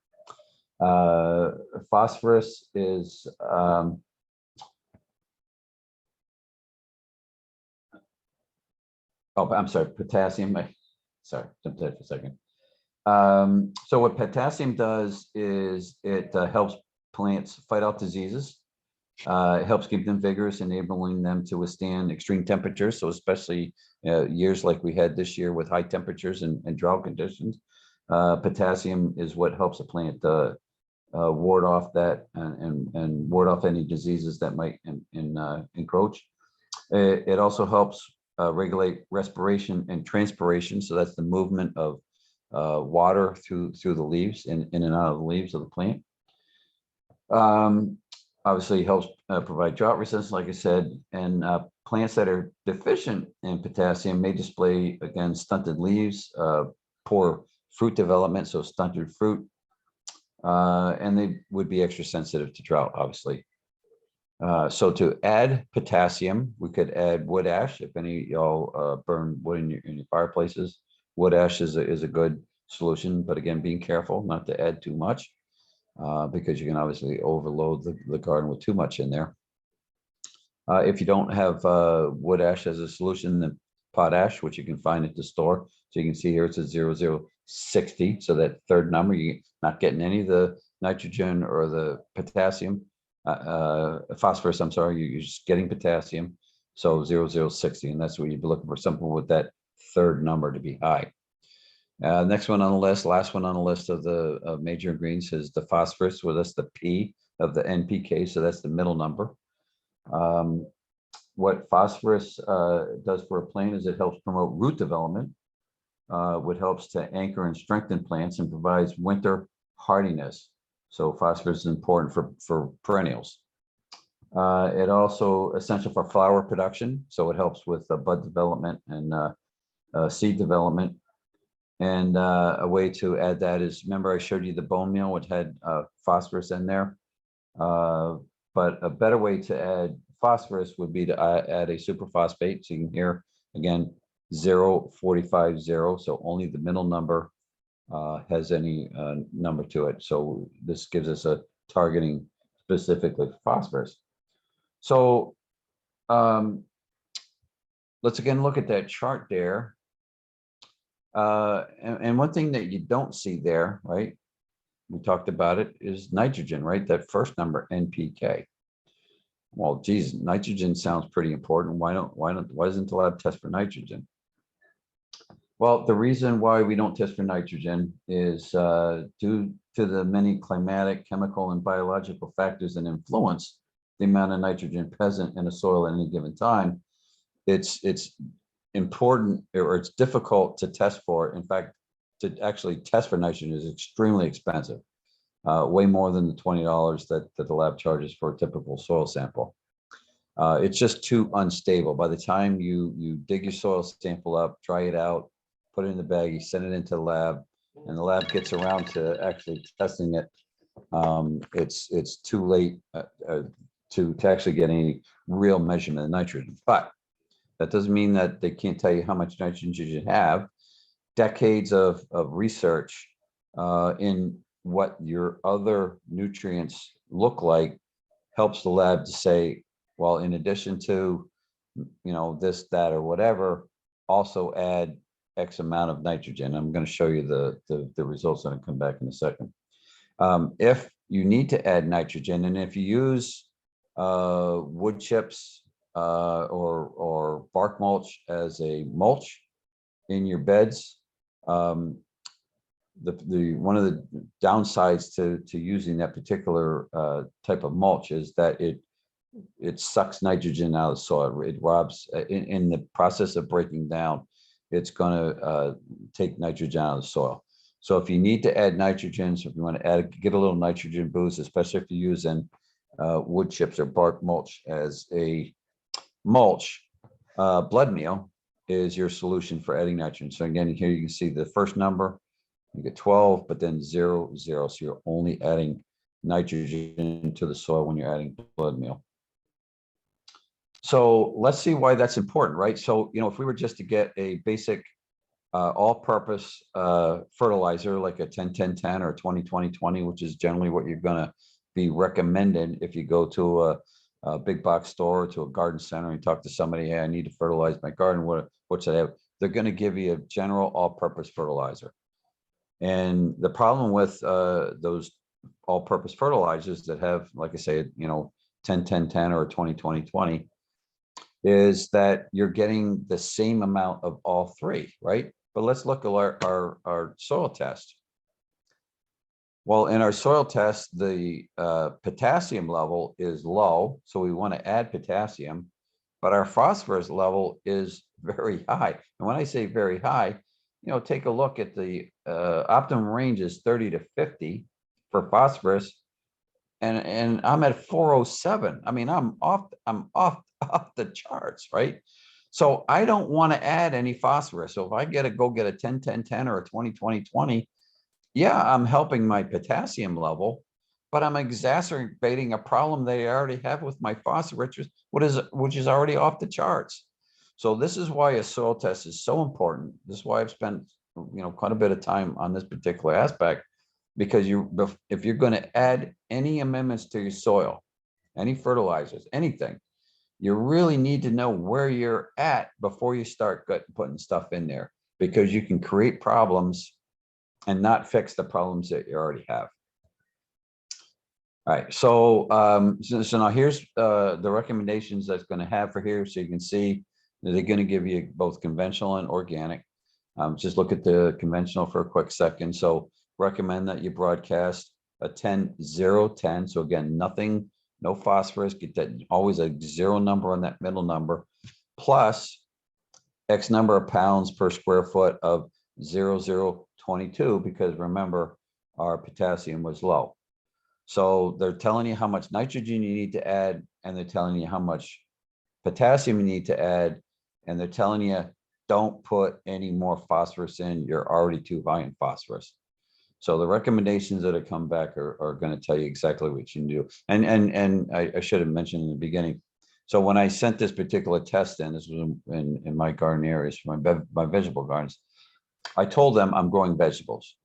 Phosphorus is I'm sorry, potassium. Sorry, jumped ahead for a second. So what potassium does is it helps plants fight off diseases. It helps keep them vigorous, enabling them to withstand extreme temperatures. So especially years like we had this year with high temperatures and drought conditions, potassium is what helps a plant ward off that and ward off any diseases that might encroach. It also helps regulate respiration and transpiration. So that's the movement of water through the leaves, in and out of the leaves of the plant. Obviously helps provide drought resistance, like I said, and plants that are deficient in potassium may display, again, stunted leaves, poor fruit development, so stunted fruit, and they would be extra sensitive to drought, obviously. So to add potassium, we could add wood ash. If any of y'all burn wood in your fireplaces, wood ash is a good solution, but again, being careful not to add too much. Because you can obviously overload the garden with too much in there. If you don't have wood ash as a solution, then potash, which you can find at the store. So you can see here it's a 0060. So that third number, you're not getting any of the nitrogen or the potassium, phosphorus, I'm sorry, you're just getting potassium. So 0060, and that's what you'd be looking for, something with that third number to be high. Next one on the list, last one on the list of the major ingredients is the phosphorus. Well, that's the P of the NPK, so that's the middle number. What phosphorus does for a plant is it helps promote root development, which helps to anchor and strengthen plants and provides winter hardiness. So phosphorus is important for perennials. It also essential for flower production, so it helps with bud development and seed development. And a way to add that is, remember I showed you the bone meal, which had phosphorus in there. But a better way to add phosphorus would be to add a superphosphate. So you can hear, again, 0450. So only the middle number has any number to it. So this gives us a targeting specifically for phosphorus. So let's again look at that chart there. And one thing that you don't see there, right? We talked about it, is nitrogen, right? That first number, NPK. Well, geez, nitrogen sounds pretty important. Why doesn't the lab test for nitrogen? Well, the reason why we don't test for nitrogen is due to the many climatic, chemical, and biological factors that influence the amount of nitrogen present in a soil at any given time. It's important, or it's difficult to test for. In fact, to actually test for nitrogen is extremely expensive, way more than the $20 that the lab charges for a typical soil sample. It's just too unstable. By the time you dig your soil sample up, dry it out, put it in the bag, you send it into the lab, and the lab gets around to actually testing it, it's too late to actually get any real measurement of nitrogen. But that doesn't mean that they can't tell you how much nitrogen you should have. Decades of research in what your other nutrients look like helps the lab to say, well, in addition to, this, that, or whatever, also add X amount of nitrogen. I'm going to show you the results and I'll come back in a second. If you need to add nitrogen, and if you use wood chips or bark mulch as a mulch in your beds, one of the downsides to using that particular type of mulch is that it it sucks nitrogen out of the soil. It robs, in the process of breaking down, it's going to take nitrogen out of the soil. So if you need to add nitrogen, so if you want to get a little nitrogen boost, especially if you're using wood chips or bark mulch as a mulch, blood meal is your solution for adding nitrogen. So again, here you can see the first number, you get 12, but then 0, 0. So you're only adding nitrogen to the soil when you're adding blood meal. So let's see why that's important, right? So, if we were just to get a basic all-purpose fertilizer like a 10-10-10 or 20-20-20, which is generally what you're going to be recommended if you go to a big box store or to a garden center and talk to somebody, hey, I need to fertilize my garden. What should I have? They're going to give you a general all-purpose fertilizer. And the problem with those all-purpose fertilizers that have, like I say, 10-10-10 or 20-20-20, is that you're getting the same amount of all three, right? But let's look at our soil test. Well, in our soil test, the potassium level is low, so we want to add potassium, but our phosphorus level is very high. And when I say very high, take a look at the optimum range is 30 to 50 for phosphorus, and I'm at 407. I mean, I'm off the charts, right? So I don't want to add any phosphorus. So if I go get a 10-10-10 or a 20-20-20, yeah, I'm helping my potassium level, but I'm exacerbating a problem they already have with my phosphorus, which is already off the charts. So this is why a soil test is so important. This is why I've spent quite a bit of time on this particular aspect, because if you're going to add any amendments to your soil, any fertilizers, anything, you really need to know where you're at before you start putting stuff in there, because you can create problems and not fix the problems that you already have. All right, so now here's the recommendations that's going to have for here. So you can see that they're going to give you both conventional and organic. Just look at the conventional for a quick second. So recommend that you broadcast a 10-0-10. So again, nothing, no phosphorus, get that always a 0 number on that middle number, plus X number of pounds per square foot of 0-0-22, because remember, our potassium was low. So they're telling you how much nitrogen you need to add, and they're telling you how much potassium you need to add, and they're telling you don't put any more phosphorus in. You're already too high in phosphorus. So the recommendations that have come back are going to tell you exactly what you can do. And I should have mentioned in the beginning. So when I sent this particular test in, this was in my garden areas, for my vegetable gardens, I told them I'm growing vegetables.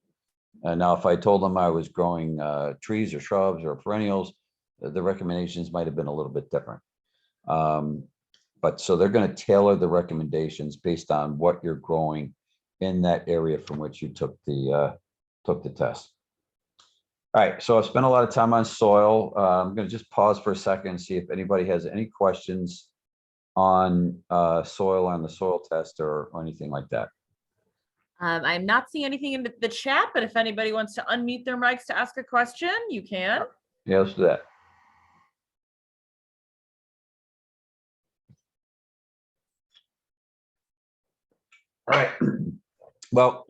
And now if I told them I was growing trees or shrubs or perennials, the recommendations might have been a little bit different. But so they're going to tailor the recommendations based on what you're growing in that area from which you took the test. All right, so I've spent a lot of time on soil. I'm going to just pause for a second and see if anybody has any questions on soil, on the soil test, or anything like that. I'm not seeing anything in the chat, but if anybody wants to unmute their mics to ask a question, you can. Yeah, let's do that. All right. Well,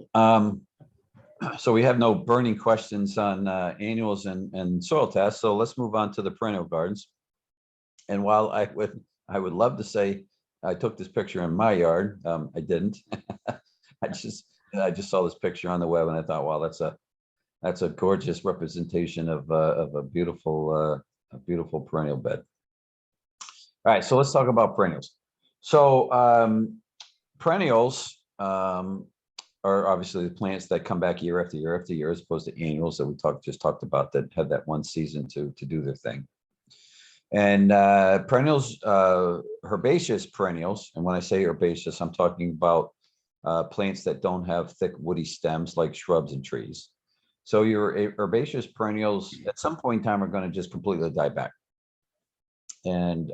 so we have no burning questions on annuals and soil tests. So let's move on to the perennial gardens. And while I would love to say I took this picture in my yard, I didn't. I just saw this picture on the web and I thought, wow, that's a gorgeous representation of a beautiful perennial bed. All right, so let's talk about perennials. So perennials are obviously the plants that come back year after year after year, as opposed to annuals that we just talked about that have that one season to do their thing. And perennials, herbaceous perennials, and when I say herbaceous, I'm talking about plants that don't have thick woody stems like shrubs and trees. So your herbaceous perennials at some point in time are going to just completely die back. And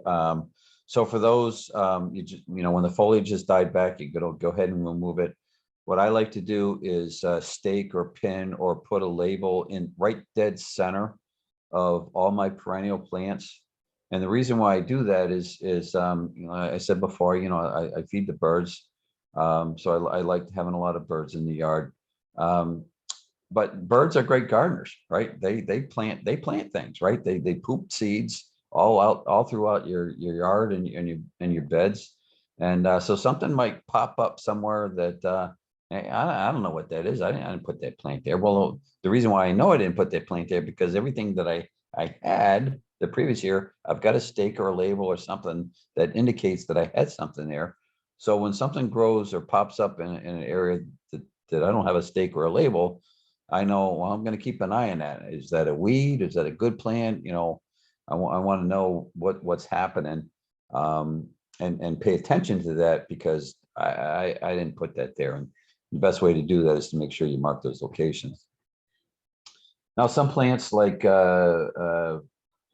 so for those, when the foliage has died back, you go ahead and remove it. What I like to do is stake or pin or put a label in right dead center of all my perennial plants. And the reason why I do that is you know, I said before, you know, I feed the birds. So I like having a lot of birds in the yard. But birds are great gardeners, right? They plant things, right? They poop seeds all throughout your yard and your beds. And so something might pop up somewhere that I don't know what that is. I didn't put that plant there. Well, the reason why I know I didn't put that plant there, because everything that I had the previous year, I've got a stake or a label or something that indicates that I had something there. So when something grows or pops up in an area that I don't have a stake or a label, I know, well, I'm going to keep an eye on that. Is that a weed? Is that a good plant? You know, I want to know what's happening, and pay attention to that, because I didn't put that there. And the best way to do that is to make sure you mark those locations. Now, some plants like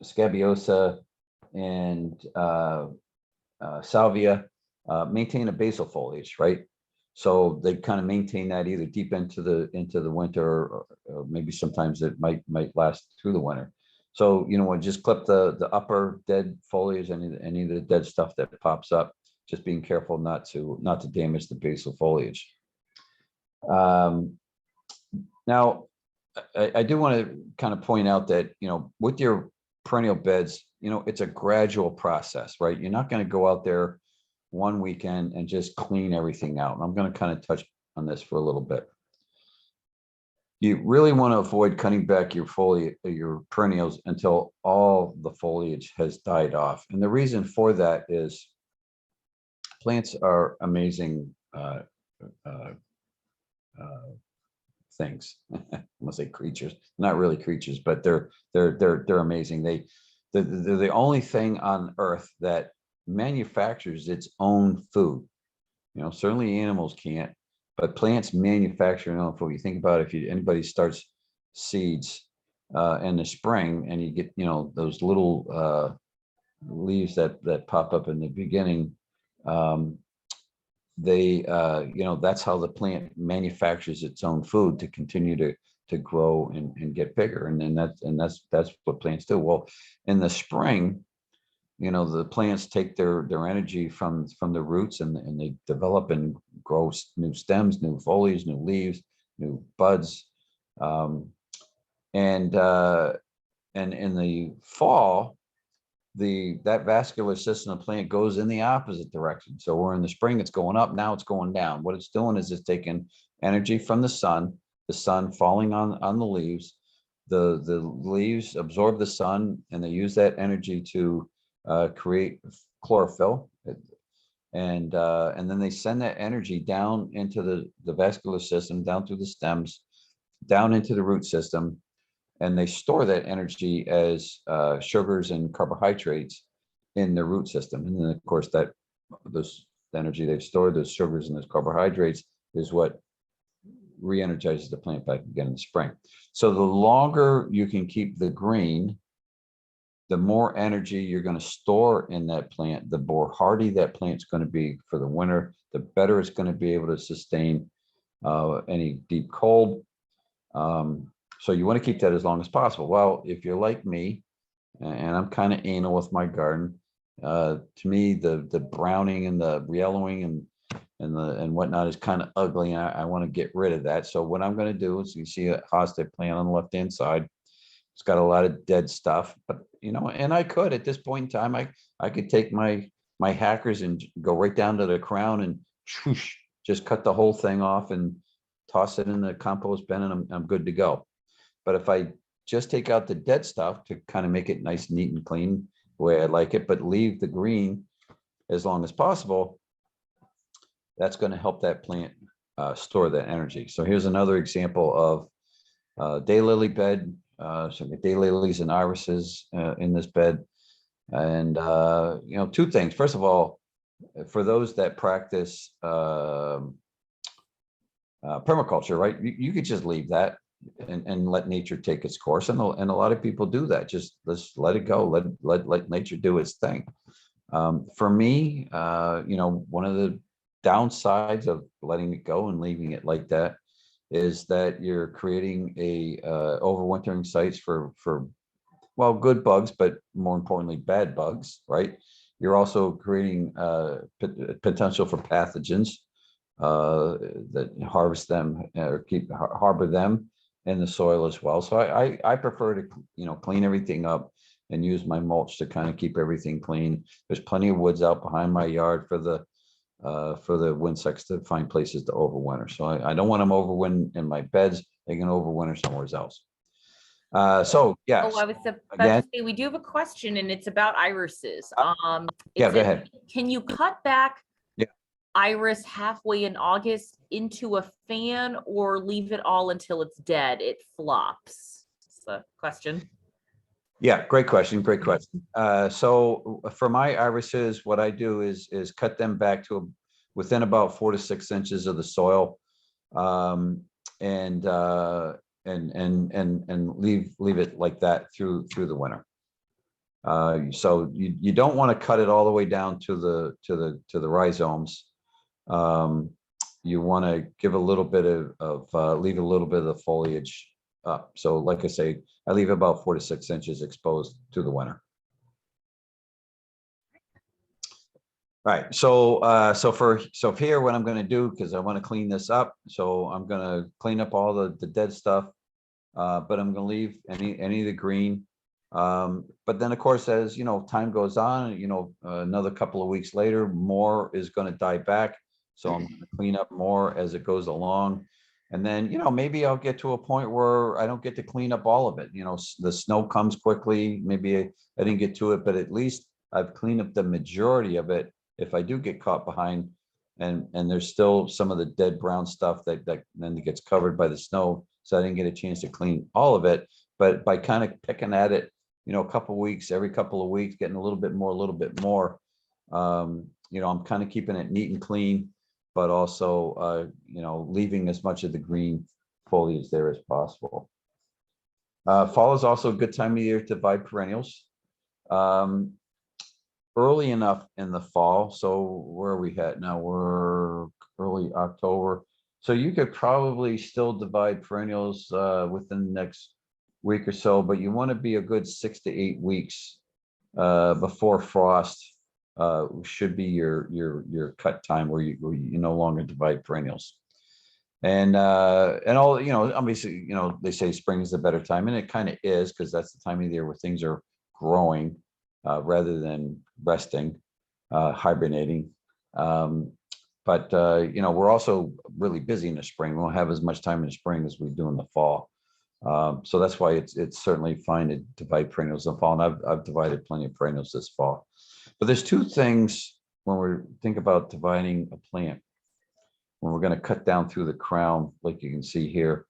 Scabiosa and Salvia maintain a basal foliage, right? So they kind of maintain that either deep into the winter, or maybe sometimes it might last through the winter. So, you know, just clip the upper dead foliage, any of the dead stuff that pops up, just being careful not to damage the basal foliage. Now, I do want to kind of point out that, you know, with your perennial beds, you know, it's a gradual process, right? You're not going to go out there one weekend and just clean everything out. And I'm going to kind of touch on this for a little bit. You really want to avoid cutting back your perennials until all the foliage has died off. And the reason for that is plants are amazing things. I must say creatures, not really creatures, but they're amazing. They're the only thing on earth that manufactures its own food. You know, certainly animals can't, but plants manufacture their own food. You think about it, if anybody starts seeds in the spring, and you get, you know, those little leaves that pop up in the beginning, you know, that's how the plant manufactures its own food to continue to grow and get bigger. And then that's what plants do. Well, in the spring, you know, the plants take their energy from the roots, and they develop and grow new stems, new foliage, new leaves, new buds. And in the fall, that vascular system of the plant goes in the opposite direction. So we're in the spring, it's going up, now it's going down. What it's doing is it's taking energy from the sun falling on the leaves. The leaves absorb the sun, and they use that energy to create chlorophyll, and then they send that energy down into the vascular system, down through the stems, down into the root system, and they store that energy as sugars and carbohydrates in the root system. And then, of course, the energy they've stored, those sugars and those carbohydrates, is what re-energizes the plant back again in the spring. So the longer you can keep the green, the more energy you're going to store in that plant, the more hardy that plant's going to be for the winter, the better it's going to be able to sustain any deep cold. So you want to keep that as long as possible. Well, if you're like me, and I'm kind of anal with my garden, to me, the browning and the yellowing and whatnot is kind of ugly, and I want to get rid of that. So what I'm going to do is, you see a hosted plant on the left-hand side. It's got a lot of dead stuff, but, you know, and I could, at this point in time, I could take my hackers and go right down to the crown and whoosh, just cut the whole thing off and toss it in the compost bin, and I'm good to go. But if I just take out the dead stuff to kind of make it nice, neat, and clean the way I like it, but leave the green as long as possible, that's going to help that plant store that energy. So here's another example of daylily bed. So the daylilies and irises in this bed. And, you know, two things. First of all, for those that practice permaculture, right, you could just leave that and let nature take its course. And a lot of people do that. Just let it go. Let nature do its thing. For me, you know, one of the downsides of letting it go and leaving it like that is that you're creating a overwintering sites for well, good bugs, but more importantly, bad bugs, right? You're also creating potential for pathogens that harvest them or harbor them in the soil as well. So I prefer to, clean everything up and use my mulch to kind of keep everything clean. There's plenty of woods out behind my yard for the insects to find places to overwinter. So I don't want them overwinter in my beds. They can overwinter somewhere else. So yes, Oh, I was about again, to say, we do have a question and it's about irises. yeah, It go says, ahead. can you cut back Yeah. iris halfway in August into a fan or leave it all until it's dead? It flops. That's the question. Yeah, great question. Great question. So for my irises, what I do is cut them back to within about 4 to 6 inches of the soil, and leave it like that through the winter. So you don't want to cut it all the way down to the rhizomes. You want to give a little bit of leave a little bit of the foliage up. So like I say, I leave about 4 to 6 inches exposed to the winter. Right. So here, what I'm going to do, because I want to clean this up, so I'm going to clean up all the dead stuff, but I'm going to leave any of the green. But then, of course, as time goes on, another couple of weeks later, more is going to die back. So I'm going to clean up more as it goes along. And then, maybe I'll get to a point where I don't get to clean up all of it. The snow comes quickly. Maybe I didn't get to it, but at least I've cleaned up the majority of it. If I do get caught behind and there's still some of the dead brown stuff that then gets covered by the snow. So I didn't get a chance to clean all of it. But by kind of picking at it, a couple of weeks, every couple of weeks, getting a little bit more, I'm kind of keeping it neat and clean, but also, leaving as much of the green foliage there as possible. Fall is also a good time of year to buy perennials. Early enough in the fall. So where are we at now? We're early October. So you could probably still divide perennials within the next week or so, but you want to be a good 6 to 8 weeks before frost should be your cut time where you no longer divide perennials. And all, obviously, they say spring is the better time, and it kind of is, because that's the time of the year where things are growing rather than resting, hibernating. But we're also really busy in the spring. We won't have as much time in the spring as we do in the fall. So that's why it's certainly fine to divide perennials in the fall. And I've divided plenty of perennials this fall. But there's two things when we think about dividing a plant, when we're going to cut down through the crown, like you can see here.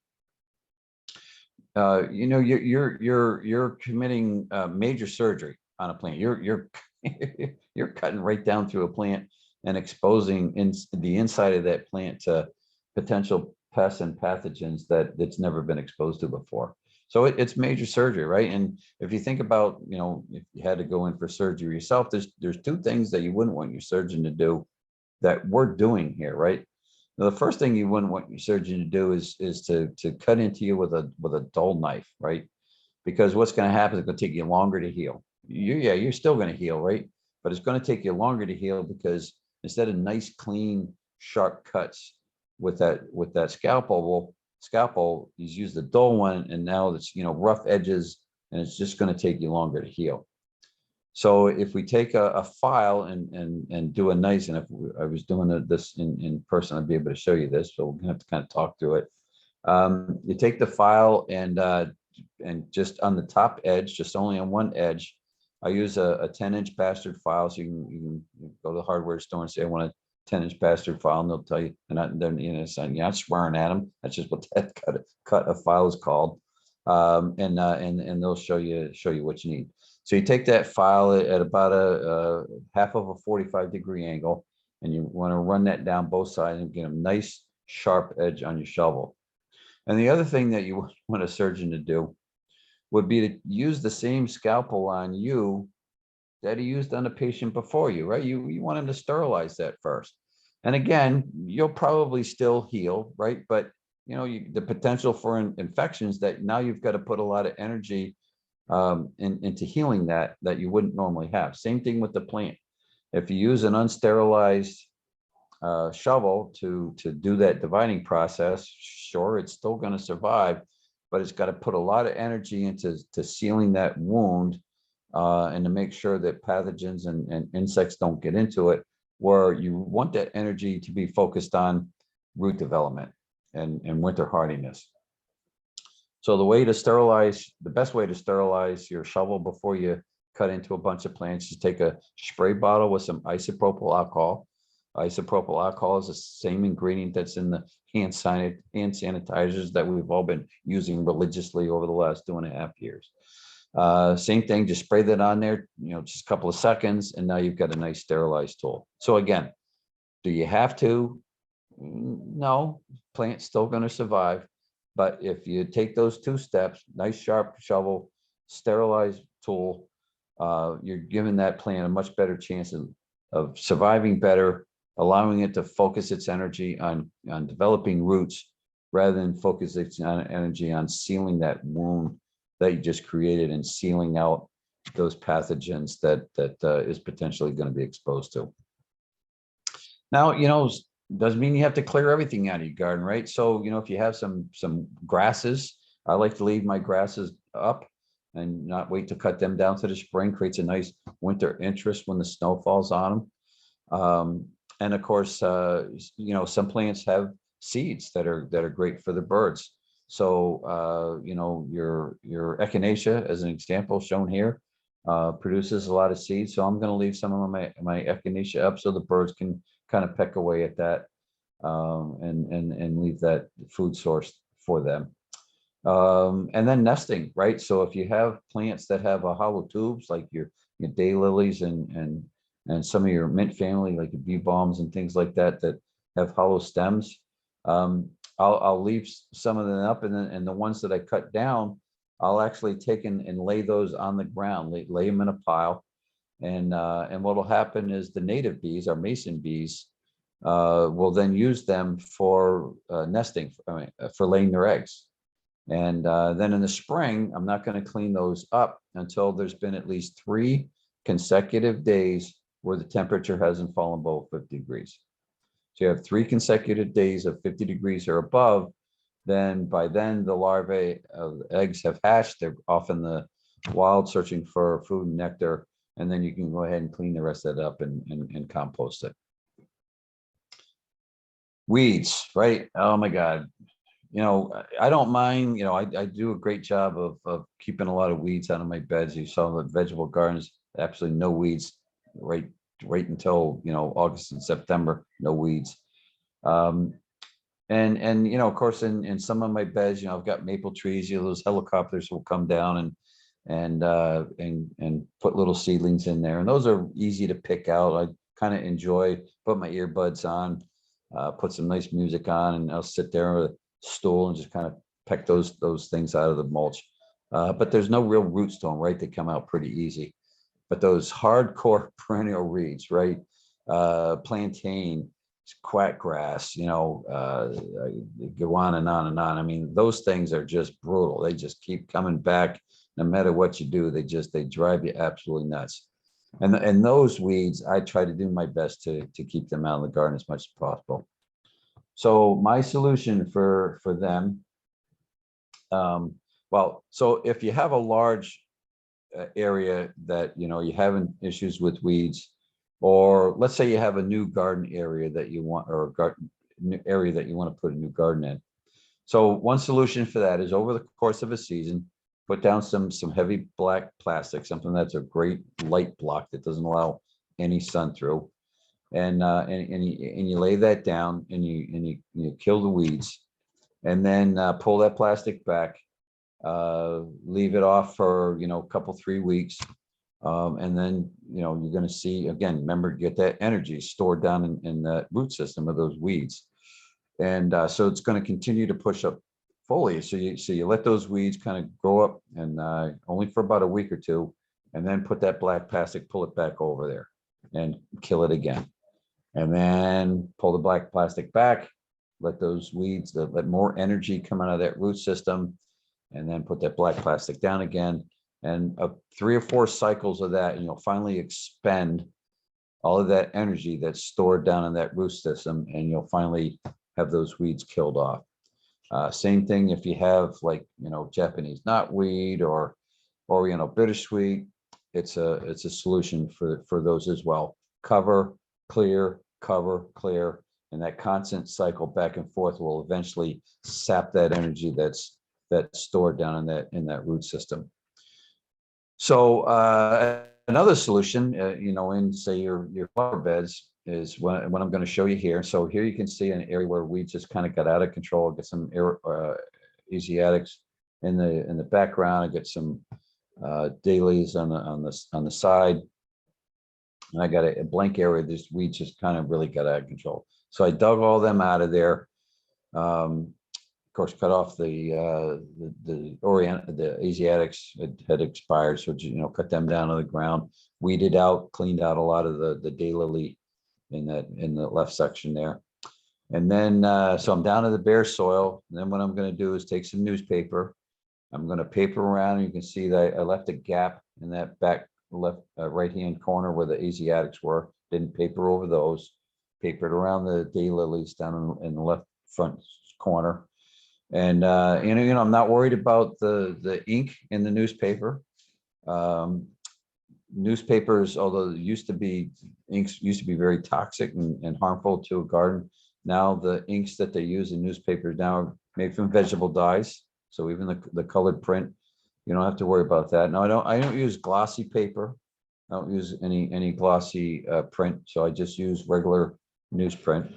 You're committing major surgery on a plant. You're cutting right down through a plant and exposing the inside of that plant to potential pests and pathogens that's never been exposed to before. So it's major surgery, right? And if you think about, if you had to go in for surgery yourself, there's two things that you wouldn't want your surgeon to do that we're doing here, right? Now, the first thing you wouldn't want your surgeon to do is to cut into you with a dull knife, right? Because what's going to happen is it's going to take you longer to heal. You're still going to heal, right? But it's going to take you longer to heal, because instead of nice, clean, sharp cuts with that scalpel, he's used the dull one, and now it's rough edges, and it's just going to take you longer to heal. So if we take a file and do a nice, and if I was doing this in person, I'd be able to show you this. So we're gonna have to kind of talk through it. You take the file and just on the top edge, just only on one edge, I use a 10-inch bastard file. So you can go to the hardware store and say, I want a 10-inch bastard file, and they'll tell you. You're not swearing at them. That's just what that cut of file is called. And they'll show you what you need. So you take that file at about a half of a 45-degree angle, and you want to run that down both sides and get a nice sharp edge on your shovel. And the other thing that you want a surgeon to do would be to use the same scalpel on you that he used on a patient before you, right? You want him to sterilize that first. And again, you'll probably still heal, right? But the potential for infections, that now you've got to put a lot of energy into healing that you wouldn't normally have. Same thing with the plant. If you use an unsterilized shovel to do that dividing process, sure, it's still going to survive, but it's got to put a lot of energy into sealing that wound, and to make sure that pathogens and insects don't get into it, where you want that energy to be focused on root development and winter hardiness. So the best way to sterilize your shovel before you cut into a bunch of plants is take a spray bottle with some isopropyl alcohol. Isopropyl alcohol is the same ingredient that's in the hand sanitizers that we've all been using religiously over the last 2.5 years. Same thing, just spray that on there, just a couple of seconds, and now you've got a nice sterilized tool. So again, do you have to? No, plant's still going to survive. But if you take those 2 steps, nice sharp shovel, sterilized tool, you're giving that plant a much better chance of surviving better, allowing it to focus its energy on developing roots rather than focus its energy on sealing that wound that you just created and sealing out those pathogens that is potentially going to be exposed to. Now, doesn't mean you have to clear everything out of your garden, right? So, if you have some grasses, I like to leave my grasses up and not wait to cut them down to the spring. Creates a nice winter interest when the snow falls on them. And of course, some plants have seeds that are great for the birds. So, your echinacea, as an example shown here, produces a lot of seeds. So I'm going to leave some of my echinacea up so the birds can kind of peck away at that, and leave that food source for them. And then nesting, right? So if you have plants that have a hollow tubes, like your daylilies and some of your mint family, like the bee balms and things like that have hollow stems, I'll leave some of them up, and the ones that I cut down, I'll actually take and lay those on the ground, lay them in a pile. And what will happen is the native bees, our mason bees, will then use them for nesting, for laying their eggs. And then in the spring, I'm not going to clean those up until there's been at least 3 consecutive days where the temperature hasn't fallen below 50 degrees. So you have 3 consecutive days of 50 degrees or above. Then by then the larvae of the eggs have hatched. They're off in the wild searching for food and nectar. And then you can go ahead and clean the rest of that up and compost it. Weeds, right? Oh my God. I don't mind, I do a great job of keeping a lot of weeds out of my beds. You saw the vegetable gardens, absolutely no weeds, right until, August and September, no weeds. And of course, in some of my beds, I've got maple trees, those helicopters will come down and put little seedlings in there. And those are easy to pick out. I kind of enjoy, put my earbuds on, put some nice music on, and I'll sit there with a stool and just kind of peck those things out of the mulch. But there's no real roots to them, right? They come out pretty easy. But those hardcore perennial weeds, right? Plantain, quackgrass, go on and on and on. I mean, those things are just brutal. They just keep coming back no matter what you do. They drive you absolutely nuts. And those weeds, I try to do my best to keep them out of the garden as much as possible. So my solution for them, so if you have a large area that you're having issues with weeds, or let's say you have a new garden area that you want, or a garden area that you want to put a new garden in. So one solution for that is, over the course of a season, put down some heavy black plastic, something that's a great light block that doesn't allow any sun through, and you lay that down, and you kill the weeds, and then pull that plastic back, leave it off for a couple 3 weeks, and then you're going to see, again, remember, get that energy stored down in that root system of those weeds, and so it's going to continue to push up foliage. So you let those weeds kind of grow up, and only for about a week or 2, and then put that black plastic, pull it back over there, and kill it again, and then pull the black plastic back, let those weeds, let more energy come out of that root system, and then put that black plastic down again, And 3 or 4 cycles of that, and you'll finally expend all of that energy that's stored down in that root system, and you'll finally have those weeds killed off. Same thing if you have, like, Japanese knotweed or Oriental bittersweet, it's a solution for those as well. Cover, clear, cover, clear, and that constant cycle back and forth will eventually sap that energy that's stored down in that root system. So another solution, in say your flower beds is what I'm going to show you here. So here you can see an area where we just kind of got out of control. Get some Asiatics in the background. I get some dailies on the side, and I got a blank area. This weed just kind of really got out of control. So I dug all them out of there. Of course, cut off the Asiatics had expired, so cut them down to the ground, weeded out, cleaned out a lot of the daylily in the left section there. And then so I'm down to the bare soil. And then what I'm going to do is take some newspaper. I'm going to paper around. You can see that I left a gap in that back left right hand corner where the Asiatics were. Didn't paper over those. Papered around the daylilies down in the left front corner. And I'm not worried about the ink in the newspaper. Newspapers, although inks used to be very toxic and harmful to a garden. Now the inks that they use in newspapers now are made from vegetable dyes. So even the colored print, you don't have to worry about that. Now I don't use glossy paper. I don't use any glossy print. So I just use regular newsprint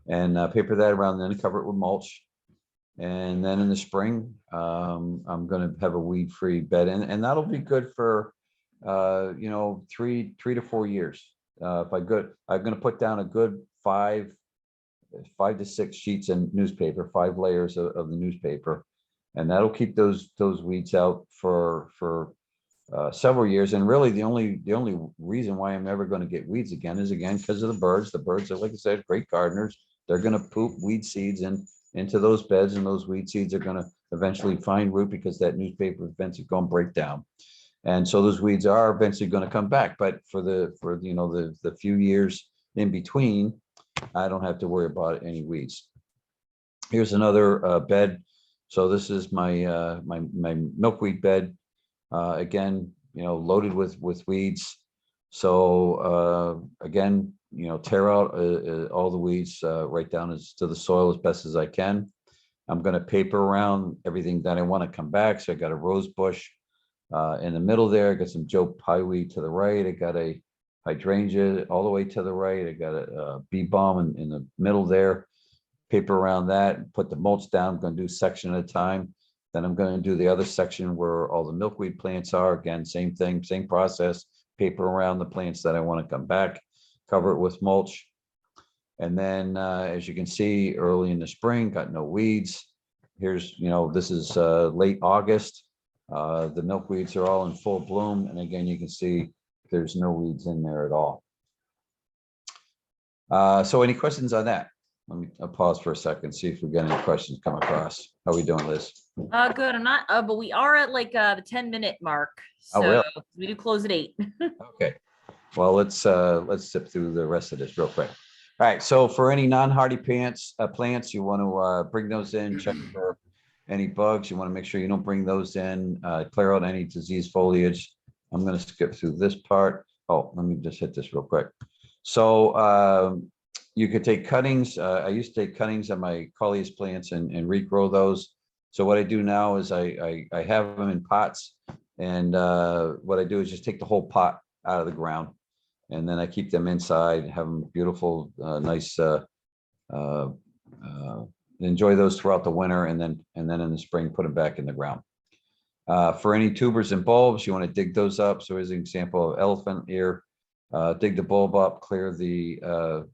and paper that around, then cover it with mulch. And then in the spring, I'm going to have a weed-free bed, and that'll be good for 3 to 4 years. I'm going to put down a good 5 to 6 sheets in newspaper, 5 layers of the newspaper, and that'll keep those weeds out for several years. And really, the only reason why I'm ever going to get weeds again is because of the birds. The birds are, like I said, great gardeners. They're going to poop weed seeds into those beds, and those weed seeds are going to eventually find root because that newspaper is eventually going to break down. And so those weeds are eventually going to come back. But for the few years in between, I don't have to worry about any weeds. Here's another bed. So this is my my milkweed bed. Again, loaded with weeds. So again, tear out all the weeds right down to the soil as best as I can. I'm going to paper around everything that I want to come back. So I got a rose bush in the middle there. I got some Joe Pyeweed to the right. I got a hydrangea all the way to the right. I got a bee balm in the middle there. Paper around that, put the mulch down. I'm going to do section at a time. Then I'm going to do the other section where all the milkweed plants are. Again, same thing, same process. Paper around the plants that I want to come back. Cover it with mulch. And then as you can see, early in the spring, got no weeds. Here's, this is late August. The milkweeds are all in full bloom. And again, you can see there's no weeds in there at all. So any questions on that? I'll pause for a second, see if we got any questions come across. How are we doing, Liz? Good. I'm not, but we are at like the 10-minute mark. So Oh, really? We do close at 8. Okay. Well, let's zip through the rest of this real quick. All right. So for any non-hardy plants, you want to bring those in, check for any bugs. You want to make sure you don't bring those in, clear out any diseased foliage. I'm going to skip through this part. Oh, let me just hit this real quick. So you could take cuttings. I used to take cuttings of my Coleus plants and regrow those. So what I do now is I have them in pots, and what I do is just take the whole pot out of the ground, and then I keep them inside, have them beautiful, nice, enjoy those throughout the winter, and then in the spring put them back in the ground. For any tubers and bulbs, you want to dig those up. So here's an example of elephant ear. Dig the bulb up, clear the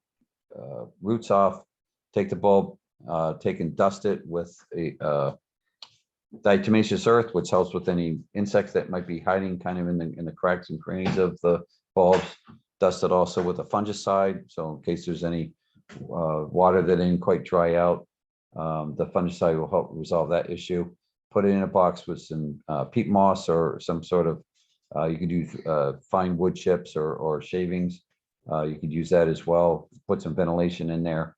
roots off, take the bulb, take and dust it with a diatomaceous earth, which helps with any insects that might be hiding kind of in the cracks and crannies of the bulbs. Dust it also with a fungicide, so in case there's any water that didn't quite dry out, the fungicide will help resolve that issue. put it in a box with some peat moss or some sort of, you could use fine wood chips or shavings. You could use that as well. Put some ventilation in there.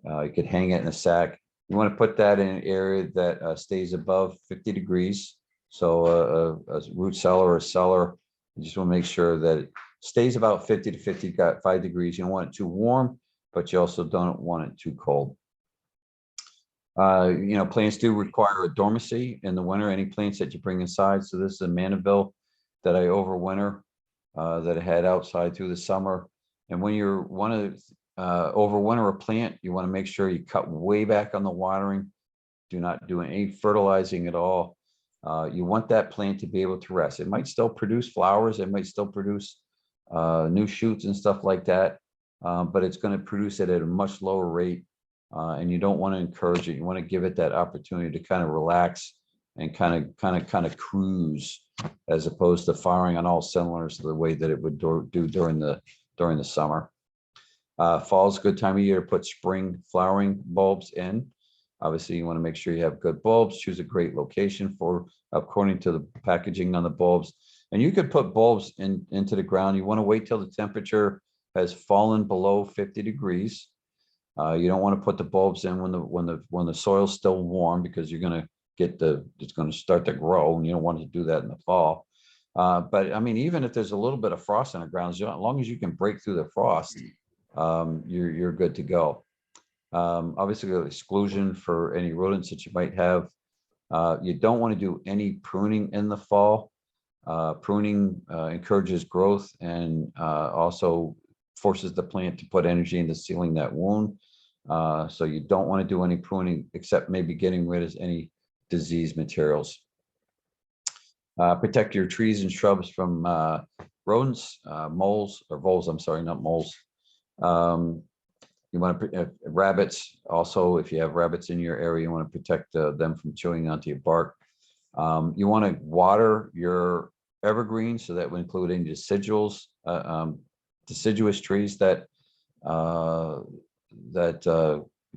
You could hang it in a sack. You want to put that in an area that stays above 50 degrees. So a root cellar or a cellar, you just want to make sure that it stays about 50 to 55 degrees. You don't want it too warm, but you also don't want it too cold. Plants do require a dormancy in the winter, any plants that you bring inside. So this is a Mandeville that I overwinter, that I had outside through the summer. And when you want to overwinter a plant, you want to make sure you cut way back on the watering. Do not do any fertilizing at all. You want that plant to be able to rest. It might still produce flowers. It might still produce new shoots and stuff like that. But it's going to produce it at a much lower rate. And you don't want to encourage it. You want to give it that opportunity to kind of relax and kind of cruise, as opposed to firing on all cylinders the way that it would do during the summer. Fall's a good time of year to put spring flowering bulbs in. Obviously, you want to make sure you have good bulbs. Choose a great location for according to the packaging on the bulbs. And you could put bulbs into the ground. You want to wait till the temperature has fallen below 50 degrees. You don't want to put the bulbs in when the soil's still warm, because you're going to it's going to start to grow, and you don't want to do that in the fall. But I mean, even if there's a little bit of frost on the ground, as long as you can break through the frost, you're good to go. Obviously, the exclusion for any rodents that you might have. You don't want to do any pruning in the fall. Pruning encourages growth and also forces the plant to put energy into sealing that wound. So you don't want to do any pruning, except maybe getting rid of any disease materials. Protect your trees and shrubs from rodents, moles, or voles, I'm sorry, not moles. You want to rabbits also. If you have rabbits in your area, you want to protect them from chewing onto your bark. You want to water your evergreens, so that would include any deciduous trees that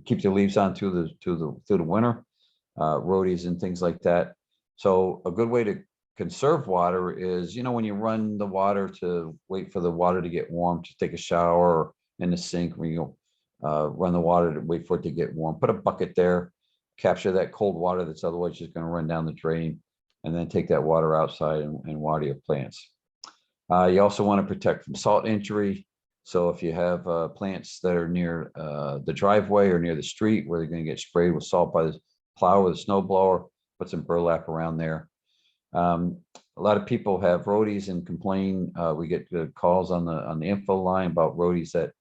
keep the leaves on through the winter, rhodies and things like that. So a good way to conserve water is, when you run the water, to wait for the water to get warm, to take a shower in the sink, where you run the water to wait for it to get warm. Put a bucket there, capture that cold water that's otherwise just going to run down the drain, and then take that water outside and water your plants. You also want to protect from salt injury. So if you have plants that are near the driveway or near the street, where they're going to get sprayed with salt by the plow or the snow blower, put some burlap around there. A lot of people have rhodies and complain. We get calls on the info line about rhodies that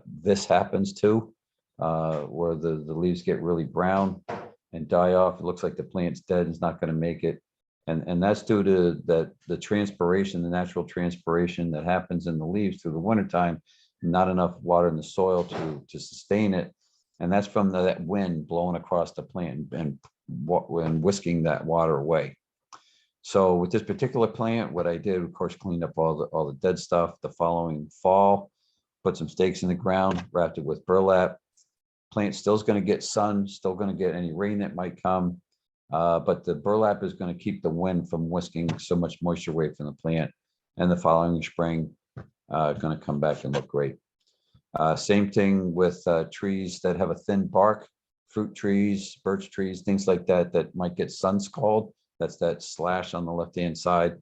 this happens to, where the leaves get really brown and die off. It looks like the plant's dead and it's not going to make it. And that's due to the transpiration, the natural transpiration that happens in the leaves through the wintertime, not enough water in the soil to sustain it. And that's from that wind blowing across the plant and whisking that water away. So with this particular plant, what I did, of course, cleaned up all the dead stuff. The following fall, put some stakes in the ground, wrapped it with burlap. Plant still is going to get sun, still going to get any rain that might come. But the burlap is going to keep the wind from whisking so much moisture away from the plant. And the following spring, going to come back and look great. Same thing with trees that have a thin bark, fruit trees, birch trees, things like that might get sun scald. That's that slash on the left-hand side.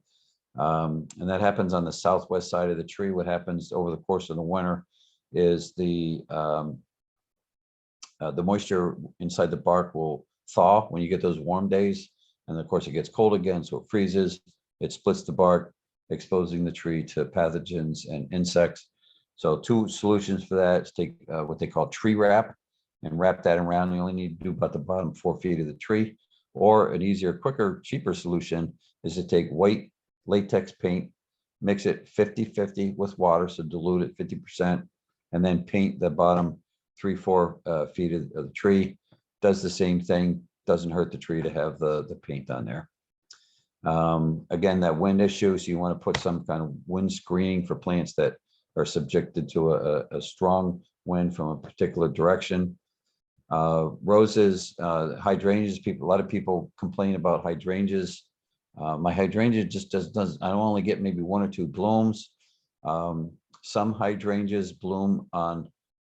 And that happens on the southwest side of the tree. What happens over the course of the winter is the moisture inside the bark will thaw when you get those warm days. And of course it gets cold again, so it freezes, it splits the bark, exposing the tree to pathogens and insects. So two solutions for that is take what they call tree wrap and wrap that around. You only need to do about the bottom 4 feet of the tree. Or an easier, quicker, cheaper solution is to take white latex paint, mix it 50-50 with water, so dilute it 50%, and then paint the bottom 3-4 feet of the tree. Does the same thing, doesn't hurt the tree to have the paint on there. Again, that wind issue, so you want to put some kind of wind screening for plants that are subjected to a strong wind from a particular direction. Roses, hydrangeas. A lot of people complain about hydrangeas. My hydrangea just doesn't. I only get maybe 1 or 2 blooms. Some hydrangeas bloom on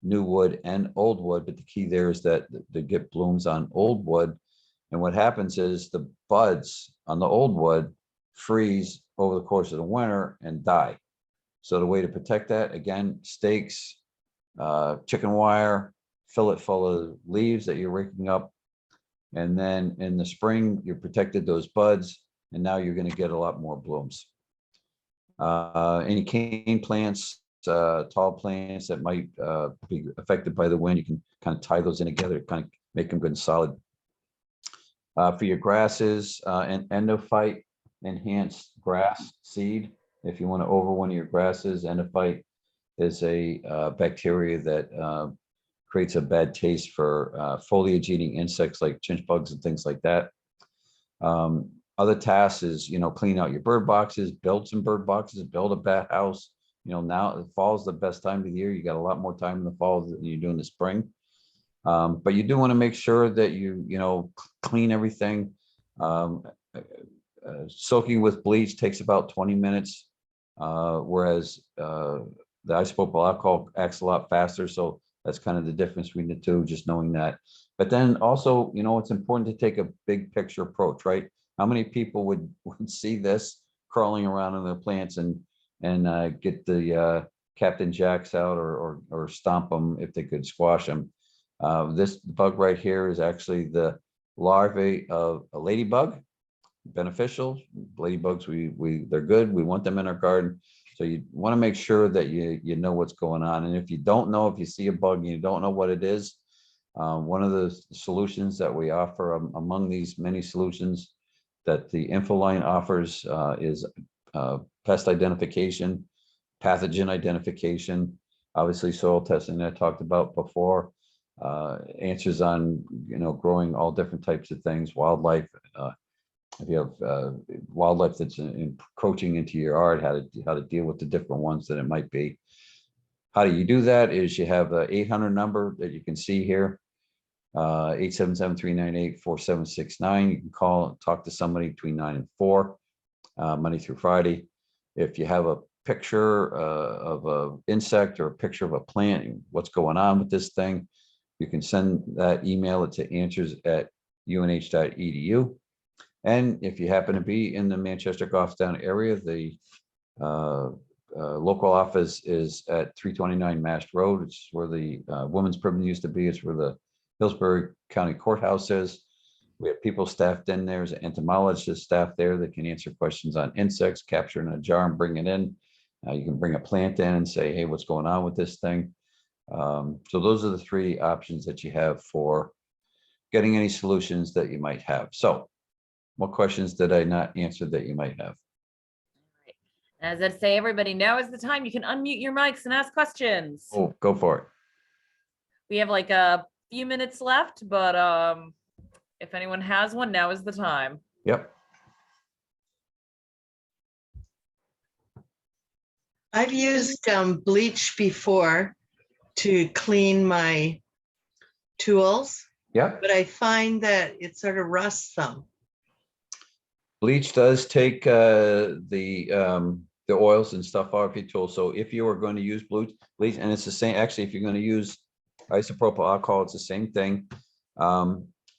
new wood and old wood, but the key there is that they get blooms on old wood. And what happens is the buds on the old wood freeze over the course of the winter and die. So the way to protect that, again, stakes, chicken wire, fill it full of leaves that you're raking up. And then in the spring, you protected those buds, and now you're going to get a lot more blooms. Any cane plants, tall plants that might be affected by the wind, you can kind of tie those in together, kind of make them good and solid. For your grasses, and endophyte enhanced grass seed. If you want to over one of your grasses, endophyte is a bacteria that creates a bad taste for foliage eating insects like chinch bugs and things like that. Other tasks is, clean out your bird boxes, build some bird boxes, build a bat house. Now the fall is the best time of the year. You got a lot more time in the fall than you do in the spring. But you do want to make sure that you clean everything. Soaking with bleach takes about 20 minutes, whereas the isopropyl alcohol acts a lot faster. So that's kind of the difference between the two, just knowing that. But then also, it's important to take a big picture approach, right? How many people would see this crawling around in their plants and get the Captain Jacks out or stomp them if they could squash them? This bug right here is actually the larvae of a ladybug. Beneficial ladybugs, they're good. We want them in our garden. So you want to make sure that you know what's going on. And if you don't know, if you see a bug and you don't know what it is, one of the solutions that we offer among these many solutions that the InfoLine offers is pest identification, pathogen identification, obviously soil testing that I talked about before, answers on growing all different types of things, wildlife. If you have wildlife that's encroaching into your yard, how to deal with the different ones that it might be. How do you do that? Is you have the 800 number that you can see here, 877-398-4769. You can call, talk to somebody between 9 and 4, Monday through Friday. If you have a picture of an insect or a picture of a plant, what's going on with this thing, you can email it to answers@unh.edu. And if you happen to be in the Manchester Goffstown area, the local office is at 329 Mast Road. It's where the Women's Prison used to be. It's where the Hillsborough County Courthouse is. We have people staffed in there. There's an entomologist staff there that can answer questions on insects, capture in a jar and bring it in. You can bring a plant in and say, hey, what's going on with this thing? So those are the 3 options that you have for getting any solutions that you might have. So what questions did I not answer that you might have? As I say, everybody, now is the time you can unmute your mics and ask questions. Oh, go for it. We have like a few minutes left, but if anyone has one, now is the time. Yep. I've used bleach before to clean my tools, Yep. but I find that it sort of rusts them. Bleach does take the oils and stuff off your tool. So if you are going to use bleach, and it's the same, actually, if you're going to use isopropyl alcohol, it's the same thing.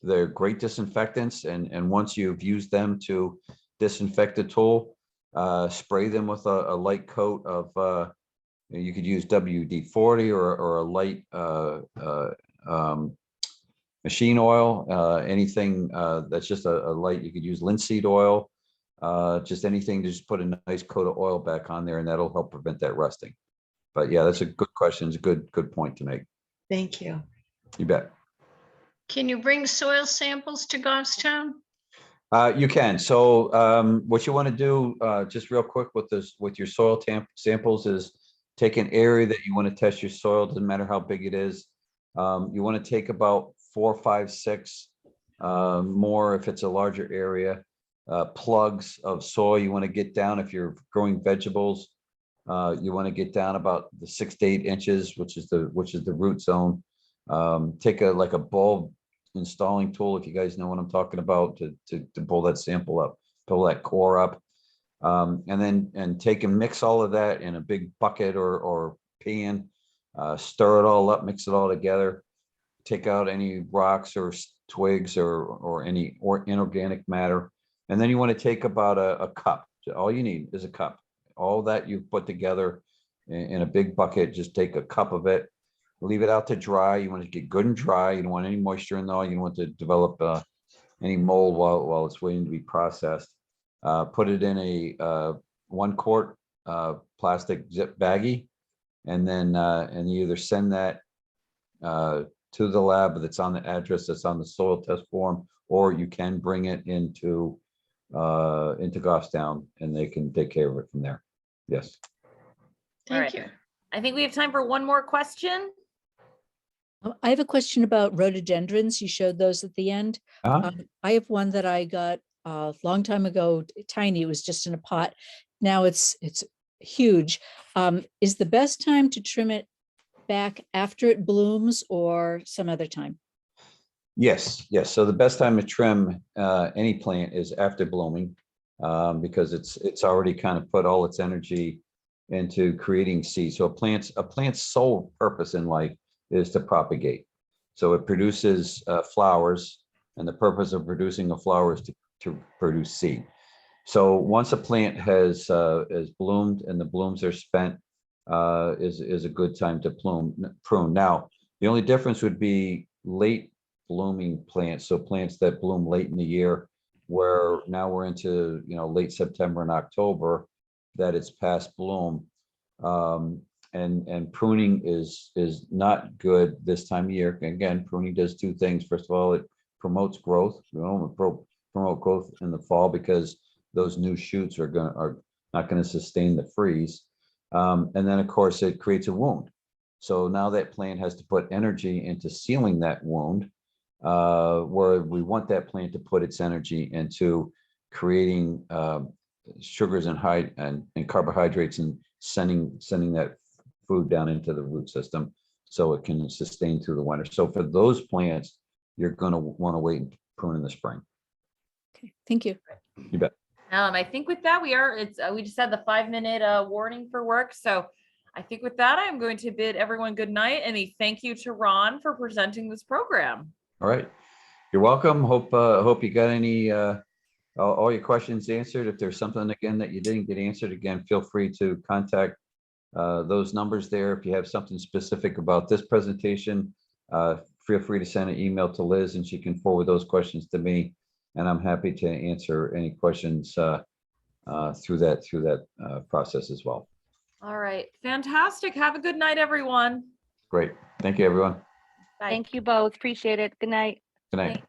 They're great disinfectants. And once you've used them to disinfect the tool, spray them with a light coat of, you could use WD-40 or a light machine oil, anything that's just a light. You could use linseed oil, just anything to just put a nice coat of oil back on there, and that'll help prevent that rusting. But yeah, that's a good question. It's a good point to make. Thank you. You bet. Can you bring soil samples to Goffstown? You can. So what you want to do, just real quick with your soil samples, is take an area that you want to test your soil. Doesn't matter how big it is. You want to take about 4, 5, 6 more if it's a larger area. Plugs of soil you want to get down. If you're growing vegetables, you want to get down about the 6 to 8 inches, which is the root zone. Take like a bulb installing tool, if you guys know what I'm talking about, to pull that sample up, pull that core up. And take and mix all of that in a big bucket or pan, stir it all up, mix it all together, take out any rocks or twigs or any inorganic matter. And then you want to take about a cup. All you need is a cup. All that you put together in a big bucket, just take a cup of it, leave it out to dry. You want to get good and dry. You don't want any moisture in there. You don't want to develop any mold while it's waiting to be processed. Put it in a 1 quart plastic zip baggie, and then and you either send that to the lab that's on the address that's on the soil test form, or you can bring it into Goffstown and they can take care of it from there. Yes. Thank you. I think we have time for one more question. I have a question about rhododendrons. You showed those at the end. I have one that I got a long time ago, tiny. It was just in a pot. Now it's huge. Is the best time to trim it back after it blooms or some other time? Yes. So the best time to trim any plant is after blooming, because it's already kind of put all its energy into creating seeds. So a plant's sole purpose in life is to propagate. So it produces flowers, and the purpose of producing a flower is to produce seed. So once a plant has bloomed and the blooms are spent, is a good time to prune. Now, the only difference would be late blooming plants. So plants that bloom late in the year, where now we're into late September and October, that it's past bloom. And pruning is not good this time of year. Again, pruning does two things. First of all, it promotes growth. We don't promote growth in the fall because those new shoots are not going to sustain the freeze. And then of course it creates a wound. So now that plant has to put energy into sealing that wound, where we want that plant to put its energy into creating sugars and carbohydrates and sending that food down into the root system so it can sustain through the winter. So for those plants, you're going to want to wait and prune in the spring. Okay, thank you. You bet. I think with that we just had the 5-minute warning for work. So I think with that, I'm going to bid everyone good night and a thank you to Ron for presenting this program. All right. You're welcome. Hope you got any all your questions answered. If there's something again that you didn't get answered, again, feel free to contact those numbers there. If you have something specific about this presentation, feel free to send an email to Liz and she can forward those questions to me. And I'm happy to answer any questions through that process as well. All right. Fantastic. Have a good night, everyone. Great. Thank you, everyone. Bye. Thank you both. Appreciate it. Good night. Good night.